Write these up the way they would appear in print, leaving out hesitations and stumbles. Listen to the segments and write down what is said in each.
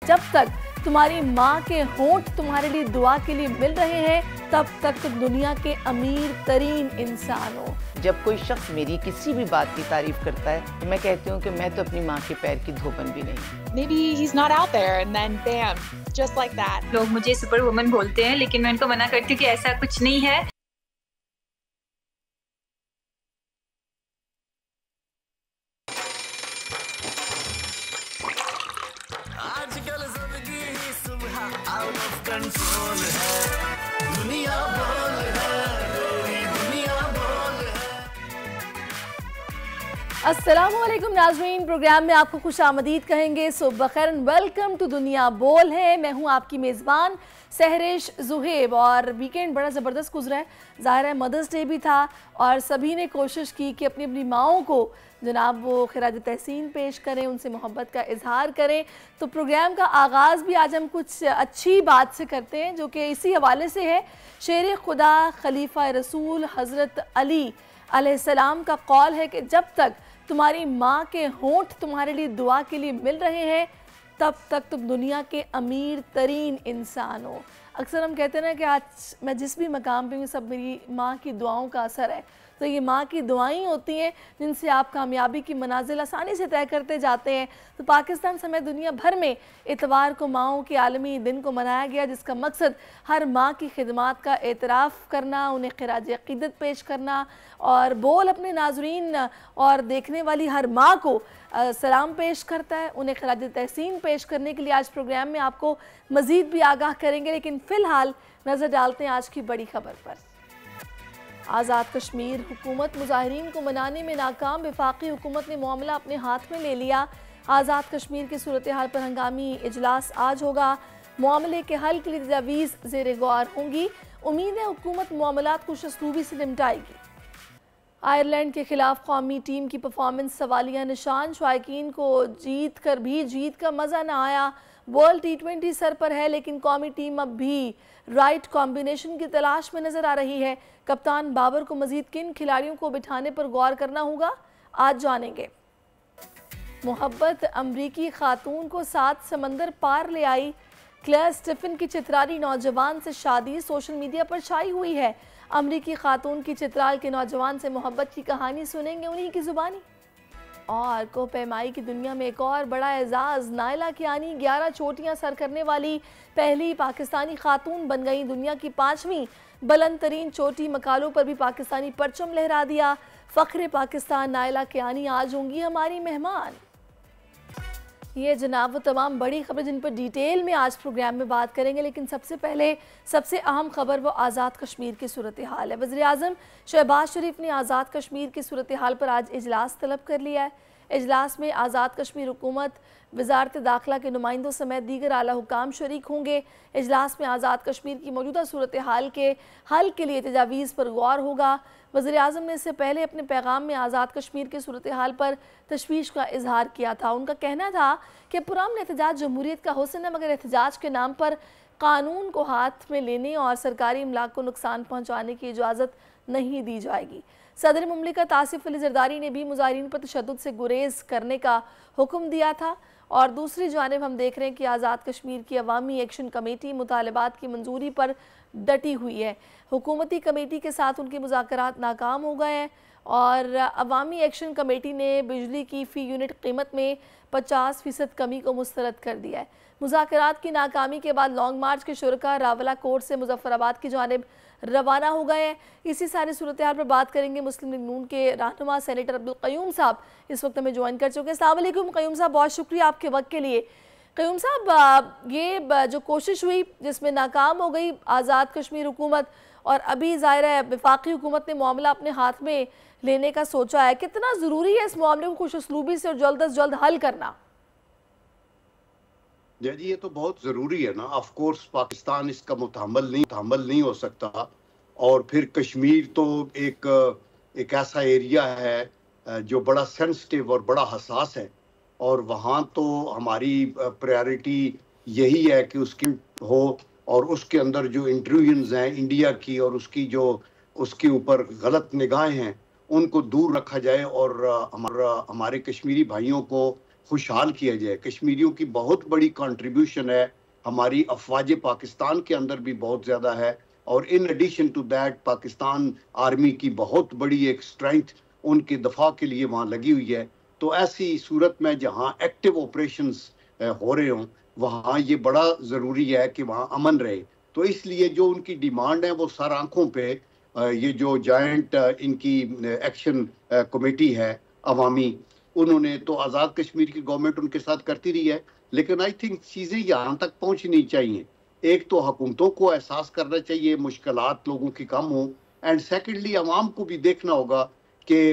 जब तक तुम्हारी माँ के होंठ तुम्हारे लिए दुआ के लिए मिल रहे हैं तब तक तुम दुनिया के अमीर तरीन इंसान हो। जब कोई शख्स मेरी किसी भी बात की तारीफ करता है तो मैं कहती हूँ कि मैं तो अपनी माँ के पैर की धोबन भी नहीं। Maybe he's not out there and then bam, just like that. लोग मुझे सुपर वुमन बोलते हैं लेकिन मैं उनको मना करती हूँ कि ऐसा कुछ नहीं है। आजकल जिंदगी ही सुबह आउट ऑफ कंट्रोल है, दुनिया बोल है, पूरी दुनिया बोल है। अस्सलामुअलैकुम नाज़रीन, प्रोग्राम में आपको खुश आमदीद कहेंगे। सुबह खैर, वेलकम टू दुनिया बोल है। मैं हूँ आपकी मेज़बान सहरिश ज़ुहैब और वीकेंड बड़ा ज़बरदस्त गुजरा है। ज़ाहिर है मदर्स डे भी था और सभी ने कोशिश की कि अपनी अपनी माओं को जनाब वो खिराज तहसीन पेश करें, उनसे मोहब्बत का इजहार करें। तो प्रोग्राम का आगाज़ भी आज हम कुछ अच्छी बात से करते हैं जो कि इसी हवाले से है। शेर खुदा खलीफा रसूल हज़रत अली अलैहिस्सलाम का कौल है कि जब तक तुम्हारी माँ के होंठ तुम्हारे लिए दुआ के लिए मिल रहे हैं तब तक तुम दुनिया के अमीर तरीन इंसान हो। अक्सर हम कहते हैं ना कि आज मैं जिस भी मकाम पे हूँ सब मेरी माँ की दुआओं का असर है। तो ये माँ की दुआएं होती हैं जिनसे आप कामयाबी की मनाजिल आसानी से तय करते जाते हैं। तो पाकिस्तान समेत दुनिया भर में इतवार को माओं के आलमी दिन को मनाया गया, जिसका मकसद हर माँ की खिदमात का एतराफ़ करना, उन्हें खिराज अक़ीदत पेश करना और बोल अपने नाज़रीन और देखने वाली हर माँ को सलाम पेश करता है। उन्हें खिराज तहसीन पेश करने के लिए आज प्रोग्राम में आपको मज़ीद भी आगाह करेंगे, लेकिन फ़िलहाल नज़र डालते हैं आज की बड़ी खबर पर। आज़ाद कश्मीर हुकूमत मुजाहिरीन को मनाने में नाकाम, वफाकी हुकूमत ने मामला अपने हाथ में ले लिया। आज़ाद कश्मीर की सूरत हाल पर हंगामी इजलास आज होगा। मामले के हल के लिए तजावीज़ ज़ेर गौर होंगी। उम्मीद है हुकूमत मामलात को खुशअस्लूबी से निपटाएगी। आयरलैंड के खिलाफ कौमी टीम की परफॉर्मेंस सवालिया निशान, शायकीन को जीत कर भी जीत का मज़ा न आया। वर्ल्ड T20 सर पर है लेकिन कौमी टीम अब भी राइट कॉम्बिनेशन की तलाश में नज़र आ रही है। कप्तान बाबर को मज़ीद किन खिलाड़ियों को बिठाने पर गौर करना होगा, आज जानेंगे। मोहब्बत अमरीकी खातून को 7 समंदर पार ले आई। क्लेयर स्टीफन की चित्रारी नौजवान से शादी सोशल मीडिया पर छाई हुई है। अमरीकी खातून की चित्राल के नौजवान से मोहब्बत की कहानी सुनेंगे उन्हीं की ज़ुबानी। और कोपैमाई की दुनिया में एक और बड़ा एजाज़, नायला कियानी 11 चोटियां सर करने वाली पहली पाकिस्तानी खातून बन गई। दुनिया की 5वीं बुलंद तरीन चोटी मकालों पर भी पाकिस्तानी परचम लहरा दिया। फ़ख्र पाकिस्तान नायला कियानी आज होंगी हमारी मेहमान। ये जनाब वो तमाम बड़ी खबरें जिन पर डिटेल में आज प्रोग्राम में बात करेंगे, लेकिन सबसे पहले सबसे अहम खबर वो आज़ाद कश्मीर की सूरत हाल है। वज़ीर आज़म शहबाज शरीफ ने आज़ाद कश्मीर की सूरत हाल पर आज इजलास तलब कर लिया है। इजलास में आज़ाद कश्मीर हुकूमत, वज़ारत दाखिला के नुमाइंदों समेत दीगर आला हुकाम शरीक होंगे। इजलास में आज़ाद कश्मीर की मौजूदा सूरत हाल के हल के लिए तजावीज़ पर गौर होगा। वज़ीर आज़म ने इससे पहले अपने पैगाम में आज़ाद कश्मीर की सूरत हाल पर तशवीश का इजहार किया था। उनका कहना था कि पुरअमन एहतजाज जमहूरियत का हुस्न है, मगर एहतजाज के नाम पर कानून को हाथ में लेने और सरकारी इमलाक को नुकसान पहुँचाने की इजाज़त नहीं दी जाएगी। सदर मुमलिकत आसिफ अली ज़रदारी ने भी मुजाहिरीन पर तशद्दुद से गुरेज करने का हुक्म दिया था। और दूसरी जानिब हम देख रहे हैं कि आज़ाद कश्मीर की अवामी एक्शन कमेटी मुतालबात की मंजूरी पर डटी हुई है। हुकूमती कमेटी के साथ उनके मुज़ाकरात नाकाम हो गए हैं और अवामी एक्शन कमेटी ने बिजली की फ़ी यूनिट कीमत में 50% कमी को मुस्तरद कर दिया है। मुज़ाकरात की नाकामी के बाद लॉन्ग मार्च के शुरका रावला कोर्ट से मुजफ्फराबाद की जानिब रवाना हो गए हैं। इसी सारी सूरत हाल पर बात करेंगे। मुस्लिम लीग नून के रहनुमा सेनेटर अब्दुल क़य्यूम साहब इस वक्त हमें ज्वाइन कर चुके हैं। अस्सलाम वालेकुम क़य्यूम साहब, बहुत शुक्रिया आपके वक्त के लिए। क़य्यूम साहब, ये जो कोशिश हुई जिसमें नाकाम हो गई आज़ाद कश्मीर हुकूमत और अभी ज़ाहिर है वफाकी हुकूमत ने मामला अपने हाथ में लेने का सोचा है, कितना ज़रूरी है इस मामले को खुशअस्लूबी से और जल्द अज जल्द हल करना? जी, ये तो बहुत ज़रूरी है ना। ऑफ कोर्स पाकिस्तान इसका मुतहम्मल नहीं हो सकता। और फिर कश्मीर तो एक ऐसा एरिया है जो बड़ा सेंसिटिव और बड़ा हसास है और वहाँ तो हमारी प्रायोरिटी यही है कि उसकी हो और उसके अंदर जो इंट्रूजन्स हैं इंडिया की और उसकी जो उसके ऊपर गलत निगाहें हैं उनको दूर रखा जाए और हमारे कश्मीरी भाइयों को खुशहाल किया जाए। कश्मीरियों की बहुत बड़ी कंट्रीब्यूशन है, हमारी अफवाज पाकिस्तान के अंदर भी बहुत ज़्यादा है, और in addition to that Pakistan army की बहुत बड़ी एक स्ट्रेंथ उनके दफा के लिए वहाँ लगी हुई है। तो ऐसी सूरत में जहाँ एक्टिव ऑपरेशंस हो रहे हों, वहाँ ये बड़ा ज़रूरी है कि वहाँ अमन रहे। तो इसलिए जो उनकी डिमांड है वो सर आंखों पे ये जो जॉइंट इनकी एक्शन कमेटी है अवामी, उन्होंने तो आज़ाद कश्मीर की गवर्नमेंट उनके साथ करती रही है, लेकिन आई थिंक चीज़ें यहाँ तक पहुँचनी चाहिए। एक तो हुकूमतों को एहसास करना चाहिए मुश्किलात लोगों की कम हो, एंड सेकेंडली अवाम को भी देखना होगा कि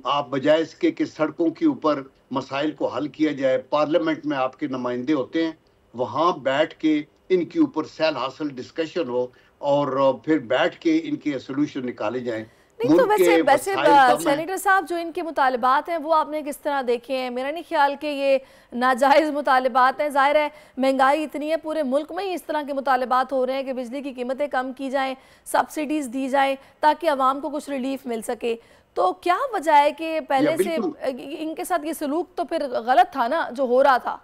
आप बजाय इसके कि सड़कों के ऊपर मसाइल को हल किया जाए, पार्लियामेंट में आपके नुमाइंदे होते हैं, वहाँ बैठ के इनके ऊपर सैल हासिल डिस्कशन हो और फिर बैठ के इनके सोल्यूशन निकाले जाएं। नहीं तो वैसे सेनेटर साहब जो इनके मुतालिबात हैं वो आपने किस तरह देखे हैं? मेरा नहीं ख्याल कि ये नाजायज़ मुतालिबात हैं। ज़ाहिर है महंगाई इतनी है, पूरे मुल्क में ही इस तरह के मुतालिबात हो रहे हैं कि बिजली की कीमतें कम की जाएं, सब्सिडीज़ दी जाएं ताकि आवाम को कुछ रिलीफ मिल सके। तो क्या वजह है कि पहले से इनके साथ ये सलूक तो फिर गलत था ना जो हो रहा था?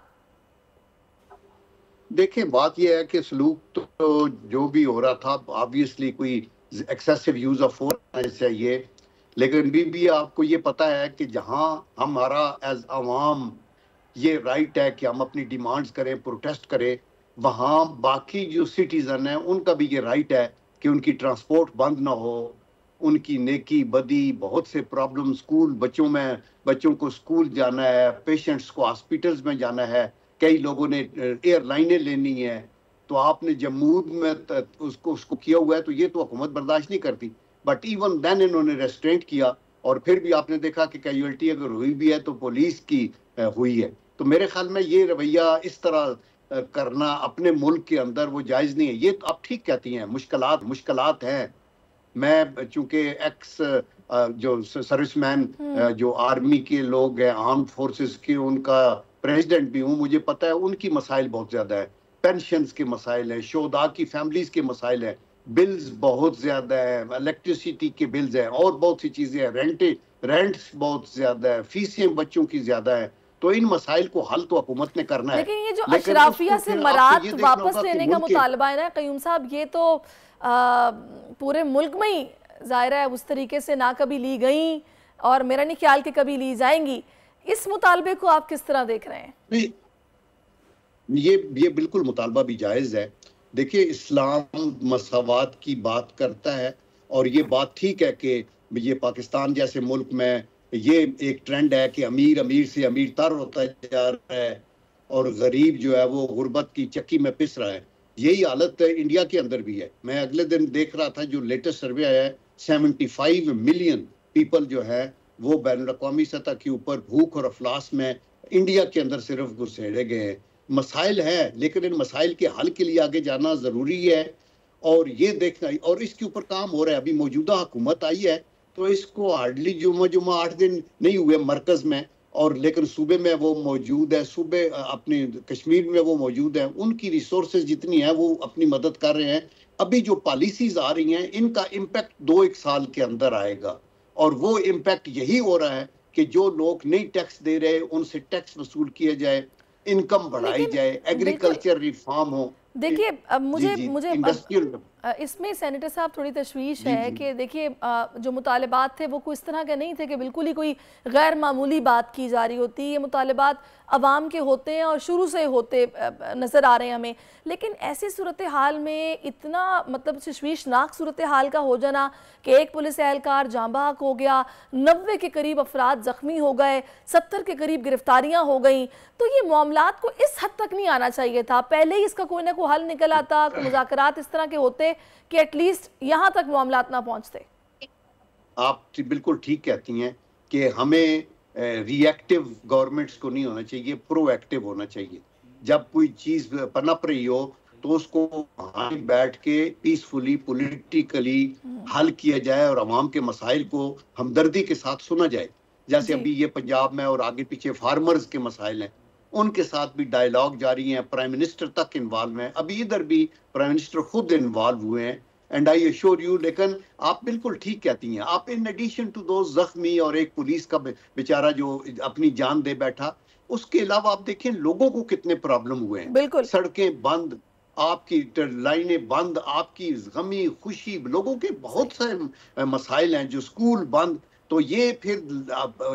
देखें, बात यह है कि सलूक तो जो भी हो रहा था, ऑब्वियसली कोई एक्सेसिव यूज ऑफ फोर्स चाहिए, लेकिन भी आपको ये पता है कि जहां हमारा एज अवाम ये राइट है कि हम अपनी डिमांड्स करें, प्रोटेस्ट करें, वहां बाकी जो सिटीजन हैं उनका भी ये राइट है कि उनकी ट्रांसपोर्ट बंद ना हो, उनकी नेकी बदी, बहुत से प्रॉब्लम, स्कूल बच्चों को स्कूल जाना है, पेशेंट्स को हॉस्पिटल्स में जाना है, कई लोगों ने एयरलाइनें लेनी है, तो आपने जम्मू में उसको किया हुआ है, तो ये तो हुकूमत बर्दाश्त नहीं करती। बट इवन देन इन्होंने रेस्ट्रेंट किया, और फिर भी आपने देखा कि कैजुअल्टी अगर हुई भी है तो पुलिस की हुई है। तो मेरे ख्याल में ये रवैया इस तरह करना अपने मुल्क के अंदर वो जायज़ नहीं है। ये तो आप ठीक कहती हैं, मुश्किलात हैं। मैं चूंकि एक्स जो सर्विसमैन जो आर्मी के लोग हैं, आर्म फोर्सेस के, उनका प्रेसिडेंट भी हूँ, मुझे पता है उनकी मसाइल बहुत ज़्यादा है, पेंशन्स के मसाइल हैं, शोहदा की फैमिलीज के मसाइल हैं, बिल्स बहुत ज़्यादा है, इलेक्ट्रिसिटी के बिल्स हैं, और बहुत सी चीज़ें हैं, रेंट्स बहुत ज़्यादा है, फीसें बच्चों की ज़्यादा है। तो इन मसाइल को हल तो हुकूमत ने करना है। लेकिन ये जो अशराफिया से मरात वापस लेने का मुतालबा है ना क़य्यूम साहब, ये तो पूरे मुल्क में ही ज़ाहिर है उस तरीके से ना कभी ली गई, और मेरा नहीं ख्याल कि कभी ली जाएंगी। इस मुतालबे को आप किस तरह देख रहे हैं? ये बिल्कुल मुतालबा भी जायज़ है। देखिए, इस्लाम मसावात की बात करता है, और ये बात ठीक है कि ये पाकिस्तान जैसे मुल्क में ये एक ट्रेंड है कि अमीर से अमीर तर होता जा रहा है, और गरीब जो है वो गुर्बत की चक्की में पिस रहा है। यही हालत इंडिया के अंदर भी है। मैं अगले दिन देख रहा था, जो लेटेस्ट सर्वे आया है, 75 मिलियन पीपल जो है वो बैनुल-अक़वामी सतह के ऊपर भूख और अफलास में इंडिया के अंदर सिर्फ घुसेड़े गए हैं। मसाइल है, लेकिन इन मसाइल के हल के लिए आगे जाना ज़रूरी है, और ये देखना, और इसके ऊपर काम हो रहा है। अभी मौजूदा हुकूमत आई है, तो इसको हार्डली जुमा 8 दिन नहीं हुए मरकज़ में, और लेकिन सूबे में वो मौजूद है, सूबे अपनी कश्मीर में वो मौजूद है, उनकी रिसोर्सेज जितनी है वो अपनी मदद कर रहे हैं। अभी जो पॉलिसीज आ रही हैं, इनका इम्पैक्ट 2-1 साल के अंदर आएगा, और वो इम्पैक्ट यही हो रहा है कि जो लोग नहीं टैक्स दे रहे उनसे टैक्स वसूल किया जाए, इनकम बढ़ाई जाए, एग्रीकल्चर रिफॉर्म हो। देखिए, मुझे इसमें सेनेटर साहब थोड़ी तशवीश है कि देखिए जो मुतालिबात थे वो कोई इस तरह के नहीं थे कि बिल्कुल ही कोई गैर मामूली बात की जा रही होती। ये मुतालिबात अवाम के होते हैं और शुरू से होते नज़र आ रहे हैं हमें। लेकिन ऐसी सूरत हाल में इतना मतलब तशवीशनाक सूरत हाल का हो जाना कि एक पुलिस एहलकार जाँ बहक हो गया, 90 के करीब अफराद ज़ख्मी हो गए, 70 के करीब गिरफ्तारियाँ हो गई, तो ये मामलात को इस हद तक नहीं आना चाहिए था। पहले ही इसका कोई ना कोई हल निकल आता, मुज़ाकरात इस तरह के होते कि एटलीस्ट यहाँ तक मामलात ना पहुँचते। आप बिल्कुल ठीक कहती हैं कि हमें रिएक्टिव गवर्नमेंट्स को नहीं होना चाहिए, प्रोएक्टिव होना चाहिए। जब कोई चीज़ पनप रही हो तो उसको वहाँ बैठ के पीसफुली पॉलिटिकली हल किया जाए, और अवाम के मसाइल को हमदर्दी के साथ सुना जाए। जैसे अभी ये पंजाब में और आगे पीछे फार्मर्स के मसाइल हैं, उनके साथ भी डायलॉग जारी है, प्राइम मिनिस्टर तक इन्वॉल्व हैं, अभी इधर भी प्राइम मिनिस्टर खुद इन्वॉल्व हुए हैं, एंड आई एश्योर यू। लेकिन आप बिल्कुल ठीक कहती हैं, आप इन एडिशन टू दो जख्मी और एक पुलिस का बेचारा जो अपनी जान दे बैठा, उसके अलावा आप देखें लोगों को कितने प्रॉब्लम हुए हैं, बिल्कुल सड़कें बंद, आपकी लाइनें बंद, आपकी गमी खुशी, लोगों के बहुत सारे मसाइल हैं, जो स्कूल बंद। तो ये फिर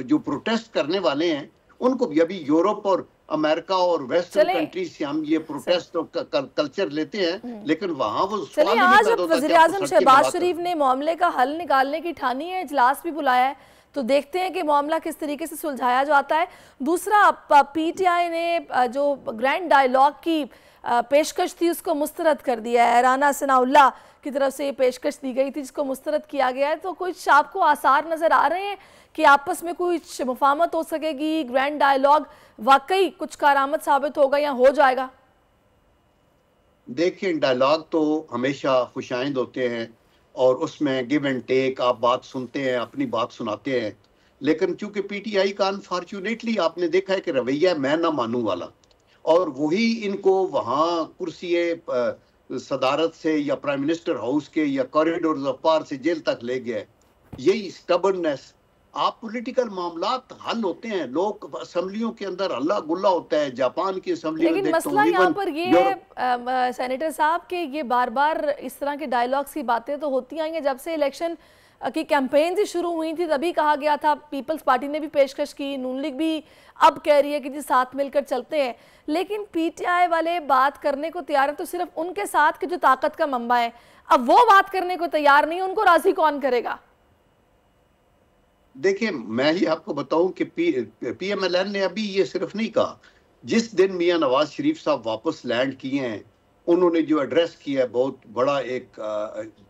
जो प्रोटेस्ट करने वाले हैं उनको भी, अभी यूरोप और अमेरिका और वेस्टर्न कंट्री से हम ये प्रोटेस्ट और कल्चर लेते हैं, लेकिन वहां वो चलिए, आज वज़ीर आज़म शहबाज शरीफ ने मामले का हल निकालने की ठानी है, इजलास भी बुलाया है, तो देखते हैं कि मामला किस तरीके से सुलझाया जाता है। दूसरा, पीटीआई ने जो ग्रैंड डायलॉग की पेशकश थी उसको मुस्तरद कर दिया है। राना सनाउल्लाह की तरफ से ये पेशकश दी गई थी जिसको मुस्तरद किया गया है। तो कुछ आपको आसार नज़र आ रहे हैं कि आपस में कुछ मुफाहमत हो सकेगी, ग्रैंड डायलॉग वाकई कुछ कारआमद साबित होगा या हो जाएगा? देखिए, डायलॉग तो हमेशा खुशाइंद होते हैं और उसमें गिव एंड टेक, आप बात सुनते हैं, अपनी बात सुनाते हैं। लेकिन चूंकि पीटीआई का अनफॉर्चुनेटली आपने देखा है कि रवैया मैं ना मानूं वाला, और वही इनको वहां कुर्सी सदारत से या प्राइम मिनिस्टर हाउस के या कॉरिडोर ऑफ पावर से जेल तक ले गए। यही स्टबर्ननेस, आप पॉलिटिकल मामलात हल होते हैं, लोग असेंबलियों के अंदर हल्ला गुल्ला होता है, जापान की असेंबली में लेकिन मसला यहाँ पर ये है सेनेटर साहब कि ये बार बार इस तरह के डायलॉग्स की बातें तो होती आई हैं। जब से इलेक्शन की कैंपेन ही शुरू हुई थी तभी कहा गया था, पीपल्स पार्टी ने भी पेशकश की, नून लीग भी अब कह रही है कि जी साथ मिलकर चलते हैं, लेकिन पीटीआई वाले बात करने को तैयार है तो सिर्फ उनके साथ के जो ताकत का मंबा है, अब वो बात करने को तैयार नहीं, उनको राजी कौन करेगा? देखिए, मैं ही आपको बताऊं कि पीएमएलएन ने अभी ये सिर्फ नहीं कहा, जिस दिन मियां नवाज शरीफ साहब वापस लैंड किए हैं, उन्होंने जो एड्रेस किया है, बहुत बड़ा एक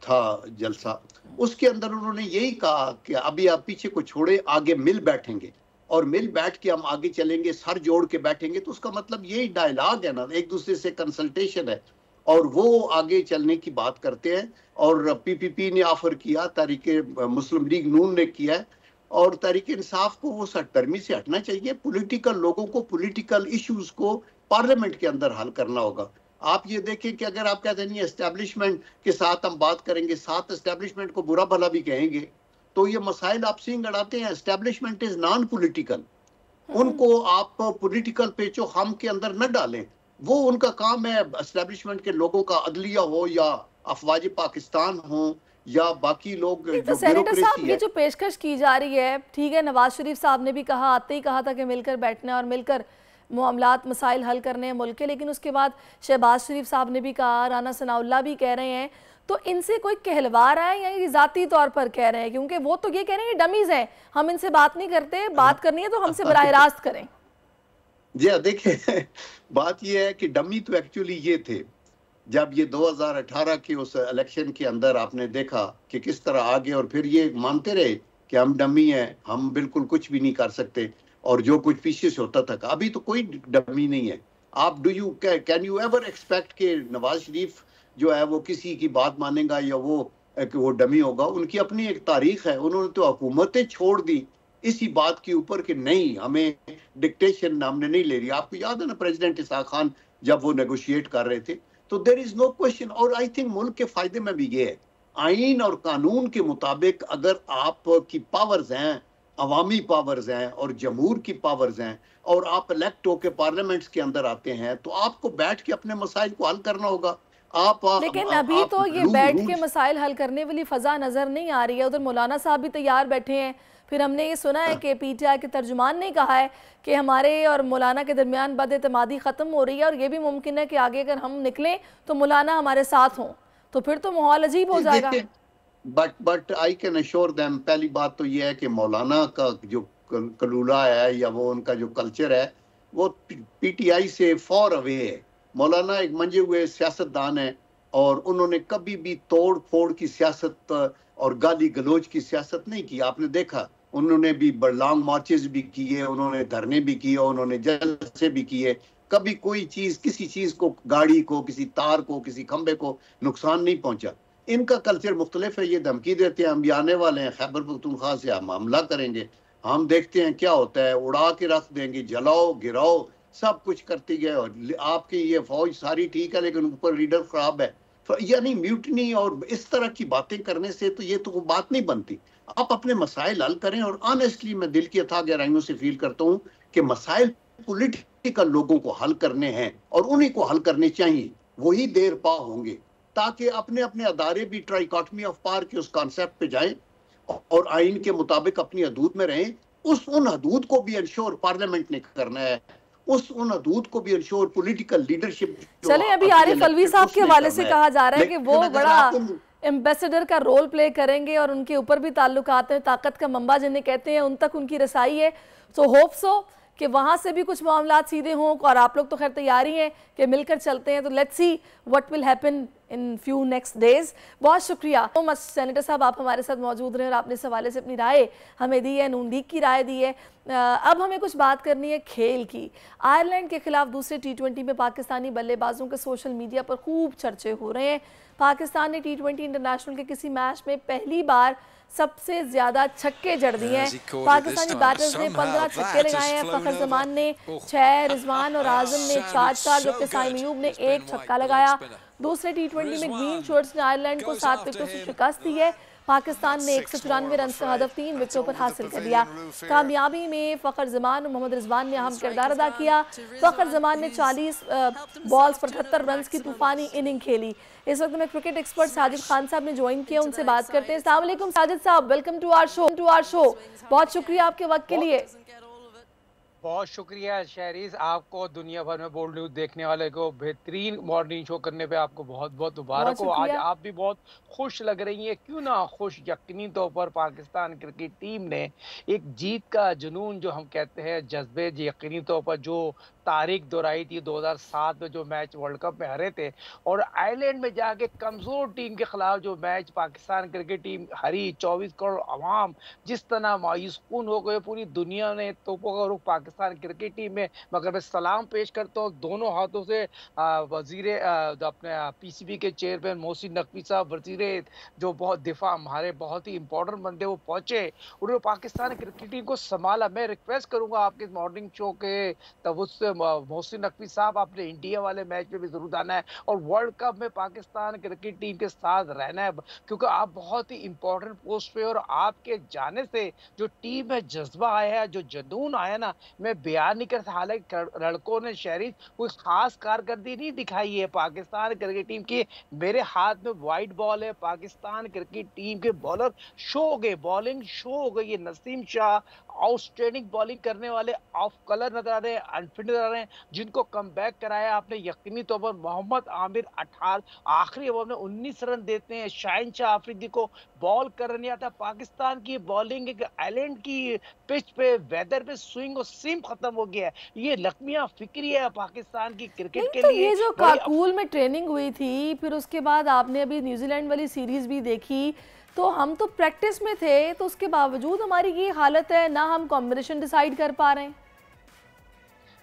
था जलसा, उसके अंदर उन्होंने यही कहा कि अभी आप पीछे को छोड़े, आगे मिल बैठेंगे और मिल बैठ के हम आगे चलेंगे, सर जोड़ के बैठेंगे। तो उसका मतलब यही डायलॉग है ना, एक दूसरे से कंसल्टेशन है और वो आगे चलने की बात करते हैं। और पीपीपी ने ऑफर किया, तहरीके मुस्लिम लीग नून ने किया है, और तहरीके इंसाफ को वो सरगर्मी से हटना चाहिए। पॉलिटिकल लोगों को पॉलिटिकल इश्यूज को पार्लियामेंट के अंदर हल करना होगा। आप ये देखें कि अगर आप कहते नहीं एस्टेब्लिशमेंट के साथ हम बात करेंगे, साथ एस्टेब्लिशमेंट को बुरा भला भी कहेंगे, तो ये मसाइल आप सिंह अड़ाते हैं। एस्टेब्लिशमेंट इज नॉन पॉलिटिकल, उनको आप पॉलिटिकल पेचो हम के अंदर न डालें। वो उनका काम है, एस्टेब्लिशमेंट के लोगों का, अदलिया हो या अफवाज पाकिस्तान हो या बाकी लोग। तो सेनेटर साहब, ये जो पेशकश की जा रही है, ठीक है, नवाज शरीफ साहब ने भी कहा, आते ही कहा था कि मिलकर बैठना और मिलकर मामलात मसाइल हल करने हैं मुल्क के, लेकिन उसके बाद शहबाज शरीफ साहब ने भी कहा, राना सनाउल्लाह भी कह रहे हैं, तो इनसे कोई कहलवा रहा है या ये ज़ाती तौर पर कह रहे हैं? क्योंकि वो तो ये कह रहे हैं डमीज़ हैं, हम इनसे बात नहीं करते, बात करनी है तो हमसे बराह रास्त करें। जी देखिए, बात ये है कि डमी तो एक्चुअली ये थे, जब ये 2018 के उस इलेक्शन के अंदर आपने देखा कि किस तरह आगे, और फिर ये मानते रहे कि हम डमी हैं, हम बिल्कुल कुछ भी नहीं कर सकते, और जो कुछ पीछे से होता था। अभी तो कोई डमी नहीं है। आप कैन यू एवर एक्सपेक्ट कि नवाज शरीफ जो है वो किसी की बात मानेगा या वो डमी होगा? उनकी अपनी एक तारीख है, उन्होंने तो हुकूमतें छोड़ दी इसी बात के ऊपर कि नहीं, हमें डिक्टेशन हमने नहीं ले रही। आपको याद है ना, प्रेसिडेंट इसाक खान जब वो नेगोशिएट कर रहे थे, तो देयर इज नो क्वेश्चन। और आई थिंक मुल्क के फायदे में भी ये है, आइन और कानून के मुताबिक अगर आपकी पावर्स हैं, अवामी पावर्स हैं और जमहूर की पावर्स हैं, और आप इलेक्ट होकर पार्लियामेंट्स के अंदर आते हैं, तो आपको बैठ के अपने मसाइल को हल करना होगा। लेकिन अभी तो ये बैठ के मसाइल हल करने वाली फजा नजर नहीं आ रही है। उधर मौलाना साहब भी तैयार बैठे हैं, फिर हमने ये सुना है कि पीटीआई के तर्जुमान ने कहा है कि हमारे और मौलाना के दरमियान बदएतमादी ख़त्म हो रही है और ये भी मुमकिन है कि आगे अगर हम निकलें तो मौलाना हमारे साथ हों, तो फिर तो माहौल अजीब हो जाएगा। But I can assure them, पहली बात तो ये है कि मौलाना का जो कलूला है या वो उनका जो कल्चर है वो पीटीआई से फॉर अवे है। मौलाना एक मंजे हुए सियासतदान है और उन्होंने कभी भी तोड़ फोड़ की सियासत और गाली गलोच की सियासत नहीं की। आपने देखा, उन्होंने भी लॉन्ग मार्चेस भी किए, उन्होंने धरने भी किए, उन्होंने जलसे भी किए। कभी कोई चीज, किसी चीज को, गाड़ी को, किसी तार को, किसी खंबे को नुकसान नहीं पहुंचा। इनका कल्चर मुख्तलिफ है। ये धमकी देते हैं, हम भी आने वाले हैं, खैबर पख्तूनख्वा से हम हमला करेंगे, हम देखते हैं क्या होता है, उड़ा के रख देंगे, जलाओ गिराओ, सब कुछ करती गए। और आपकी ये फौज सारी ठीक है लेकिन ऊपर लीडर खराब है, यानी म्यूटनी और इस तरह की बातें करने से तो ये तो बात नहीं बनती। आप अपने मसाइल हल करें। और ऑनेस्टली मैं दिल की अथाह गहराइयों से फील करता हूँ कि मसाइल पॉलिटिकल लोगों को हल करने हैं और उन्हीं को हल करने चाहिए, वही देर पा होंगे, ताकि अपने अपने अदारे भी ट्राइकॉटमी ऑफ पावर के उस कॉन्सेप्ट पे जाएं और आइन के मुताबिक अपनी हदूद में रहें। उन हदूद को भी इंश्योर पार्लियामेंट ने करना है, उन हदूद को भी इंश्योर पॉलिटिकल लीडरशिप। चले, अभी आरिफ अलवी साहब के हवाले से कहा जा रहा है कि वो बड़ा एम्बेसडर का रोल प्ले करेंगे और उनके ऊपर भी ताल्लुकात हैं, ताकत का मंबा जिन्हें कहते हैं उन तक उनकी रसाई है। सो होप सो कि वहाँ से भी कुछ मामलात सीधे हों, और आप लोग तो खैर तैयारी हैं कि मिलकर चलते हैं। तो let's see what will happen in few next days. बहुत शुक्रिया तो मच सेनेटर साहब, आप हमारे साथ मौजूद रहे और आपने इस हवाले से अपनी राय हमें दी है, नून लीग की राय दी है। अब हमें कुछ बात करनी है खेल की। आयरलैंड के खिलाफ दूसरे T20 में पाकिस्तानी बल्लेबाजों के सोशल मीडिया पर खूब चर्चे हो रहे हैं। पाकिस्तान ने T20 इंटरनेशनल के किसी मैच में पहली बार सबसे ज्यादा छक्के जड़ दिए हैं। पाकिस्तानी बैटर्स ने 15 छक्के लगाए हैं। फखर जमान ने 6, रिजवान और आजम ने 4, जबकि साइम अयूब ने 1 छक्का लगाया। दूसरे T20 में ग्रीन शर्ट्स ने आयरलैंड को 7 विकेटों से शिकस्त दी है। पाकिस्तान ने 194 रन का हदफ 3 विकेटों पर हासिल कर लिया। कामयाबी में फखर जमान और मोहम्मद रिजवान ने अहम किरदार अदा किया। फखर जमान ने 40 बॉल्स पर 78 रन की तूफानी इनिंग खेली। इस वक्त में क्रिकेट एक्सपर्ट साजिद खान साहब ने ज्वाइन किया, उनसे बात करते हैं। अस्सलाम वालेकुम साजिद साहब, वेलकम टू आवर शो। बहुत शुक्रिया आपके वक्त के लिए। बहुत शुक्रिया शहरीज, आपको दुनिया भर में बोल्ड न्यूज देखने वाले को बेहतरीन मॉर्निंग शो करने पे आपको बहुत बहुत मुबारक हो। आज आप भी बहुत खुश लग रही हैं, क्यों ना खुश। यकीनी तौर पर पाकिस्तान क्रिकेट टीम ने एक जीत का जुनून जो हम कहते हैं, जज्बे, यकीनी तौर पर जो तारीख दोहराई थी 2007 में जो मैच वर्ल्ड कप में हारे थे, और आयरलैंड में जाके कमज़ोर टीम के खिलाफ जो मैच पाकिस्तान क्रिकेट टीम हारी, 24 करोड़ अवाम जिस तरह मायूस कून हो गए, पूरी दुनिया ने तोपों का रुख पाकिस्तान क्रिकेट टीम में। मगर मैं सलाम पेश करता हूँ दोनों हाथों से वजीर अपने PCB के चेयरमैन मोहसिन नकवी साहब, वजीर जो बहुत दिफा हमारे बहुत ही इंपॉर्टेंट बंदे वो पहुँचे, उन्होंने पाकिस्तान क्रिकेट टीम को संभाला। मैं रिक्वेस्ट करूँगा आपके मॉर्निंग शो के तवज्जो मोहसिन नकवी साहब, आपने इंडिया वाले मैच में भी जरूर आना है और वर्ल्ड कप में पाकिस्तान क्रिकेट टीम के साथ रहना है, क्योंकि आप बहुत ही इंपॉर्टेंट पोस्ट पे, और आपके जाने से जो टीम में जज्बा आया है, जो जुनून आया ना, मैं बयान नहीं कर सकता। हालांकि लड़कों ने शहरी कोई खास कारकर्दगी नहीं दिखाई है पाकिस्तान क्रिकेट टीम की। मेरे हाथ में वाइट बॉल है, पाकिस्तान क्रिकेट टीम के बॉलर शो हो गए, बॉलिंग शो हो गई है। नसीम शाह आउटस्टैंडिंग बॉलिंग करने वाले, ऑफ कलर नजर आ रहे हैं, अनफिट नजर आ रहे हैं, जिनको कम बैक कराया आपने। यकीनी तौर पर मोहम्मद आमिर 18 आखिरी ओवर में 19 रन देते हैं। शाहिन शाह अफरीदी को बॉल करने नहीं आता। पाकिस्तान की बॉलिंग एक आइलैंड की पिच पे, वेदर पे स्विंग और सीम खत्म हो गया है। ये लकमिया फिक्री है पाकिस्तान की क्रिकेट के लिए। ये जो काकुल में ट्रेनिंग हुई थी, फिर उसके बाद आपने अभी न्यूजीलैंड वाली सीरीज भी देखी, तो हम तो प्रैक्टिस में थे, तो उसके बावजूद हमारी ये हालत है, ना हम कॉम्बिनेशन डिसाइड कर पा रहे हैं।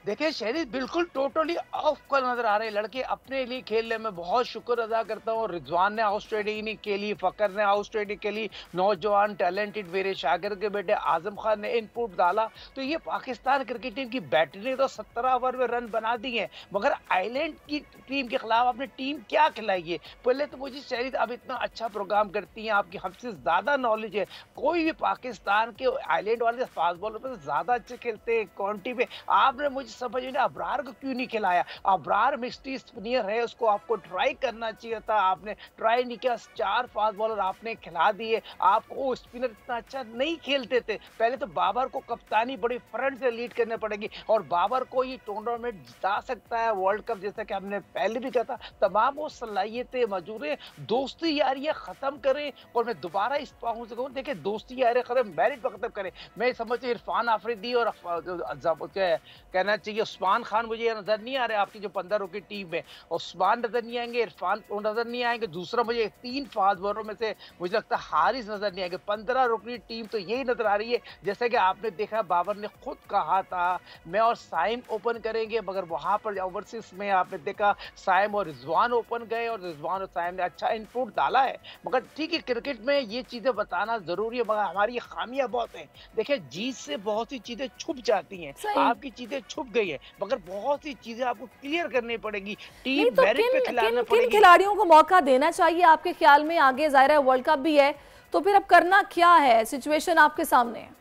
देखिए शहरी बिल्कुल टोटली ऑफ कल नजर आ रहे हैं लड़के अपने लिए खेलने में। बहुत शुक्र अदा करता हूँ, रिजवान ने आउटस्टैंडिंग खेली, फकर ने आउटस्टैंडिंग खेली, नौजवान टैलेंटेड मेरे शागिर के बेटे आजम खान ने इनपुट डाला। तो ये पाकिस्तान क्रिकेट टीम की बैटिंग ने तो 17 ओवर में रन बना दिए हैं, मगर आइलैंड की टीम के खिलाफ अपनी टीम क्या खिलाई है। पहले तो मुझे शहरी आप इतना अच्छा प्रोग्राम करती हैं, आपकी हमसे ज्यादा नॉलेज है। कोई भी पाकिस्तान के आइलैंड वाले फास्ट बॉलर पर ज्यादा अच्छे खेलते हैं क्वांटिटी पे। आपने मुझे समझ में अबरार को क्यों नहीं खिलाया। अबरार मिस्ट्री स्पिनर है, उसको आपको ट्राई करना चाहिए था, आपने ट्राई नहीं किया। 4 फास्ट बॉलर आपने खिला दिए। आपको स्पिनर इतना अच्छा नहीं खेलते थे। पहले तो बाबर को कप्तानी बड़ी फ्रंट से लीड करनी पड़ेगी, और बाबर को ये टूर्नामेंट जिता सकता है वर्ल्ड कप, जैसा कि हमने पहले भी कहा था। तमाम वो सलाहियतें मौजूद है। दोस्ती यारियां खत्म करें, और मैं दोबारा इस पाऊँ से कहूँ, देखिए दोस्ती यारियां खत्म, मैरिट पर खत्म करें। मैं समझती हूँ इरफान आफरीदी और कहना चाहिए उस्मान खान, मुझे नजर नहीं आ रहे आपकी जो 15 की टीम में। उस्मान नजर नहीं आएंगे, इरफान नजर नहीं आएंगे। दूसरा मुझे 3 फास्ट बॉलरों में से मुझे लगता है हारिस नजर नहीं आएंगे। 15 रुकनी टीम तो यही नजर आ रही है। जैसे कि आपने देखा बाबर ने खुद कहा था मैं और साइम ओपन करेंगे, मगर वहां पर ओवरसीज में आपने देखा साइम और रिजवान ओपन गए, और रिजवान और साइम ने अच्छा इनपुट डाला है। मगर ठीक है, क्रिकेट में ये चीजें बताना जरूरी है, मगर हमारी खामियां बहुत हैं। देखिए जीत से बहुत सी चीजें छुप जाती हैं, आपकी चीजें छुप गई है, मगर बहुत सी चीजें आपको क्लियर करनी पड़ेगी। टीम तो मेरिट पे खिलाना पड़ेगी। किन खिलाड़ियों को मौका देना चाहिए आपके ख्याल में? आगे जाहिर है वर्ल्ड कप भी है, तो फिर अब करना क्या है? सिचुएशन आपके सामने है।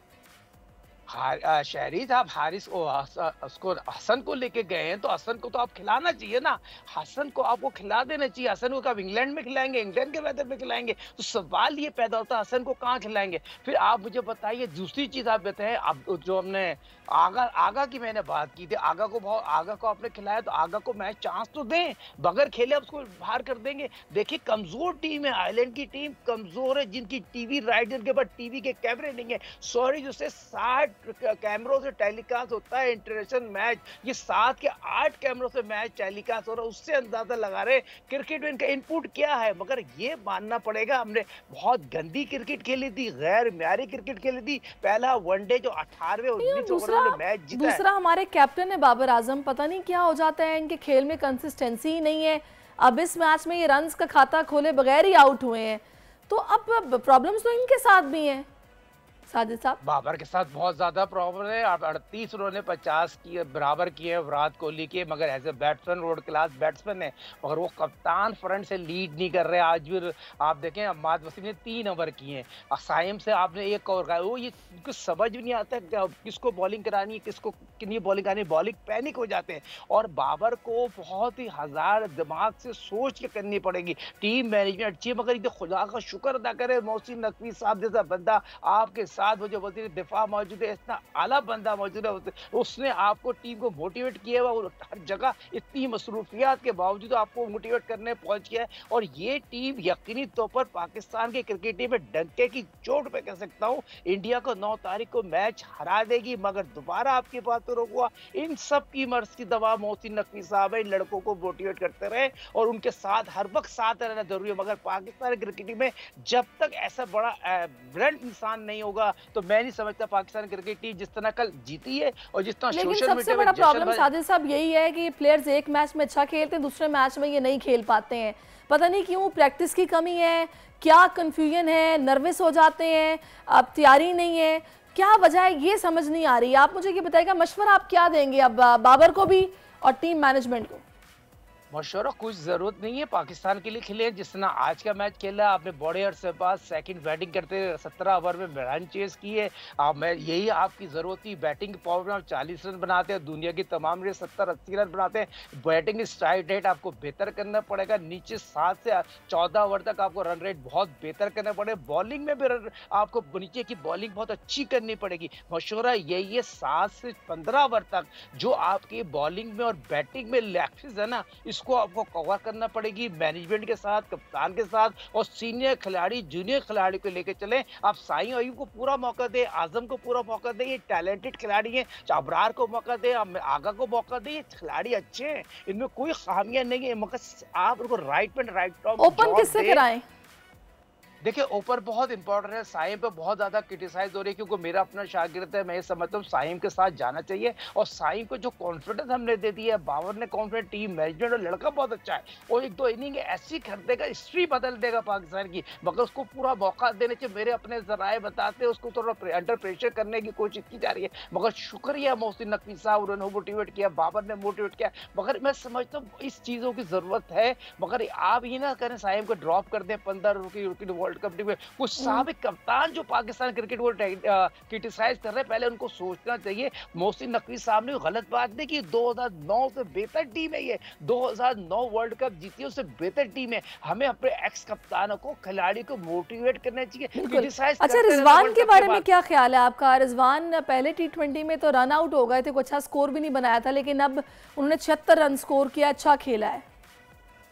शहरीज, आप हारिस उसको हसन को लेके गए हैं तो हसन को तो आप खिलाना चाहिए ना। हसन को आपको खिला देना चाहिए। हसन को कब इंग्लैंड में खिलाएंगे, इंग्लैंड के वेदर में खिलाएंगे? तो सवाल ये पैदा होता है हसन को कहाँ खिलाएंगे? फिर आप मुझे बताइए, दूसरी चीज आप बताएं, अब जो हमने आगा की मैंने बात की थी, आगा को आपने खिलाया तो आगा को मैच चांस तो दें, बगैर खेले आप उसको बाहर कर देंगे। देखिए कमजोर टीम है, आयरलैंड की टीम कमजोर है, जिनकी टीवी राइट, जिनके पास टीवी के कैमरे नहीं है। सॉरी, जिससे 60 कैमरों से टेलीकास्ट होता है इंटरनेशनल मैच, ये 7 के 8 कैमरों से मैच टेलीकास्ट हो रहा है। उससे अंदाजा लगा रहे क्रिकेट में इनका इनपुट क्या है। मगर ये मानना पड़ेगा, हमने बहुत गंदी क्रिकेट खेली थी, गैर म्यारी क्रिकेट खेली थी। पहला वनडे जो 18वें 19 ओवर में मैच जीता, दूसरा हमारे कैप्टन है बाबर आजम, पता नहीं क्या हो जाता है, इनके खेल में कंसिस्टेंसी ही नहीं है। अब इस मैच में ये रन्स का खाता खोले बगैर ही आउट हुए हैं, तो अब प्रॉब्लम्स तो इनके साथ भी हैं साजिद साहब। बाबर के साथ बहुत ज्यादा प्रॉब्लम है। अब 38 उन्होंने 50 किए बराबर किए विराट कोहली के, मगर as a batsman world class batsman है, मगर वो कप्तान फ्रंट से लीड नहीं कर रहे। आज भी आप देखें अहमद वसीम ने 3 ओवर किए, साइम से आपने 1 ओवर का, वो ये कुछ समझ भी नहीं आता किसको बॉलिंग करानी है, किसको कितनी बॉलिंग करानी है, बॉलिंग पैनिक हो जाते हैं। और बाबर को बहुत ही हजार दिमाग से सोच के करनी पड़ेगी। टीम मैनेजमेंट अच्छी है, मगर ये खुदा का शुक्र अदा करे मोहसिन नकवी साहब जैसा बंदा आपके साथ, मुझे वजीर दिफा मौजूद है, इतना आला बंदा मौजूद है, उसने आपको टीम को मोटिवेट किया हुआ, हर जगह इतनी मसरूफियात के बावजूद आपको मोटिवेट करने पहुंच गया है। और ये टीम यकीनी तौर पर पाकिस्तान की क्रिकेट टीम में डंके की चोट पे कह सकता हूँ इंडिया को 9 तारीख को मैच हरा देगी। मगर दोबारा आपकी बात तो रोकुआ, इन सब की मर्ज की दवा मोहसिन नकवी साहब है, इन लड़कों को मोटिवेट करते रहे और उनके साथ हर वक्त साथ रहना जरूरी है। मगर पाकिस्तान क्रिकेट टीम में जब तक ऐसा बड़ा ब्रिलियंट इंसान नहीं होगा तो मैं नहीं समझता पाकिस्तान क्रिकेट टीम जिस तरह कल जीती है और जिस तरह सोशल मीडिया में सबसे बड़ा प्रॉब्लम साजिद साहब यही है कि प्लेयर्स एक मैच में अच्छा खेलते हैं, दूसरे मैच में ये नहीं खेल पाते हैं। पता नहीं क्यों, प्रैक्टिस की कमी है, क्या कंफ्यूजन है, नर्वस हो जाते हैं, अब तैयारी नहीं है, क्या वजह है ये समझ नहीं आ रही। आप मुझे ये बताइएगा, मशवरा आप क्या देंगे अब बाबर को भी और टीम मैनेजमेंट को? मशवरा कुछ जरूरत नहीं है, पाकिस्तान के लिए खेले जिस तरह आज का मैच खेला आपने, बड़े अरसे बाद सेकंड बैटिंग करते 17 ओवर में रन चेस किए। मैं यही आपकी जरूरत थी, बैटिंग पावर में आप 40 रन बनाते हैं, दुनिया की तमाम 70-80 रन बनाते हैं। बैटिंग स्ट्राइक रेट आपको बेहतर करना पड़ेगा, नीचे 7 से 14 ओवर तक आपको रन रेट बहुत बेहतर करना पड़ेगा। बॉलिंग में भी आपको नीचे की बॉलिंग बहुत अच्छी करनी पड़ेगी। मशवरा यही है, 7 से 15 ओवर तक जो आपकी बॉलिंग में और बैटिंग में लैप्सेस है ना, इसको आपको कवर करना पड़ेगी मैनेजमेंट के साथ, कप्तान के साथ और सीनियर खिलाड़ी जूनियर खिलाड़ी को लेकर चलें। आप साईं अयूब को पूरा मौका दें, आजम को पूरा मौका दें, ये टैलेंटेड खिलाड़ी हैं, अबरार को मौका दें, आगा को मौका दें, ये खिलाड़ी अच्छे हैं, इनमें कोई खामियां नहीं है, मगर आप उनको राइट में राइट टॉप ओपन किससे कराएं? देखिए ओपर बहुत इंपॉर्टेंट है। साइम पे बहुत ज्यादा क्रिटिसाइज हो रही है क्योंकि मेरा अपना शागिर्द है, मैं ये समझता हूँ साइम के साथ जाना चाहिए। और साइम को जो कॉन्फिडेंस हमने दे दिया है, बाबर ने कॉन्फिडेंस, टीम मैनेजमेंट, और लड़का बहुत अच्छा है और 1-2 इनिंग ऐसी कर देगा, हिस्ट्री बदल देगा पाकिस्तान की, मगर उसको पूरा मौका देने चाहिए। मेरे अपने जराए बताते हैं उसको थोड़ा अंडर प्रेशर करने की कोशिश की जा रही है, मगर शुक्रिया मोहसिन नकवी साहब, उन्होंने मोटिवेट किया, बाबर ने मोटिवेट किया। मगर मैं समझता हूँ इस चीजों की जरूरत है, मगर आप ये ना करें साइम को ड्रॉप कर दें 15 की वर्ल्ड कप में। कुछ साबिक कप्तान जो पाकिस्तान क्रिकेट को क्रिटिसाइज कर रहे हैं, पहले उनको सोचना चाहिए। मोहसिन नकवी साहब ने गलत बात नहीं की, 2009 से बेहतर टीम है ये, 2009 वर्ल्ड कप जीती है, उससे बेहतर टीम है। हमें अपने एक्स कप्तानों को, खिलाड़ी को मोटिवेट करना चाहिए, क्रिटिसाइज। अच्छा, रिजवान के बारे में क्या ख्याल है आपका? रिजवान पहले T20 में तो रन आउट हो गए थे, कुछ अच्छा स्कोर भी नहीं बनाया था, लेकिन अब उन्होंने 76 रन स्कोर किया, अच्छा खेला है।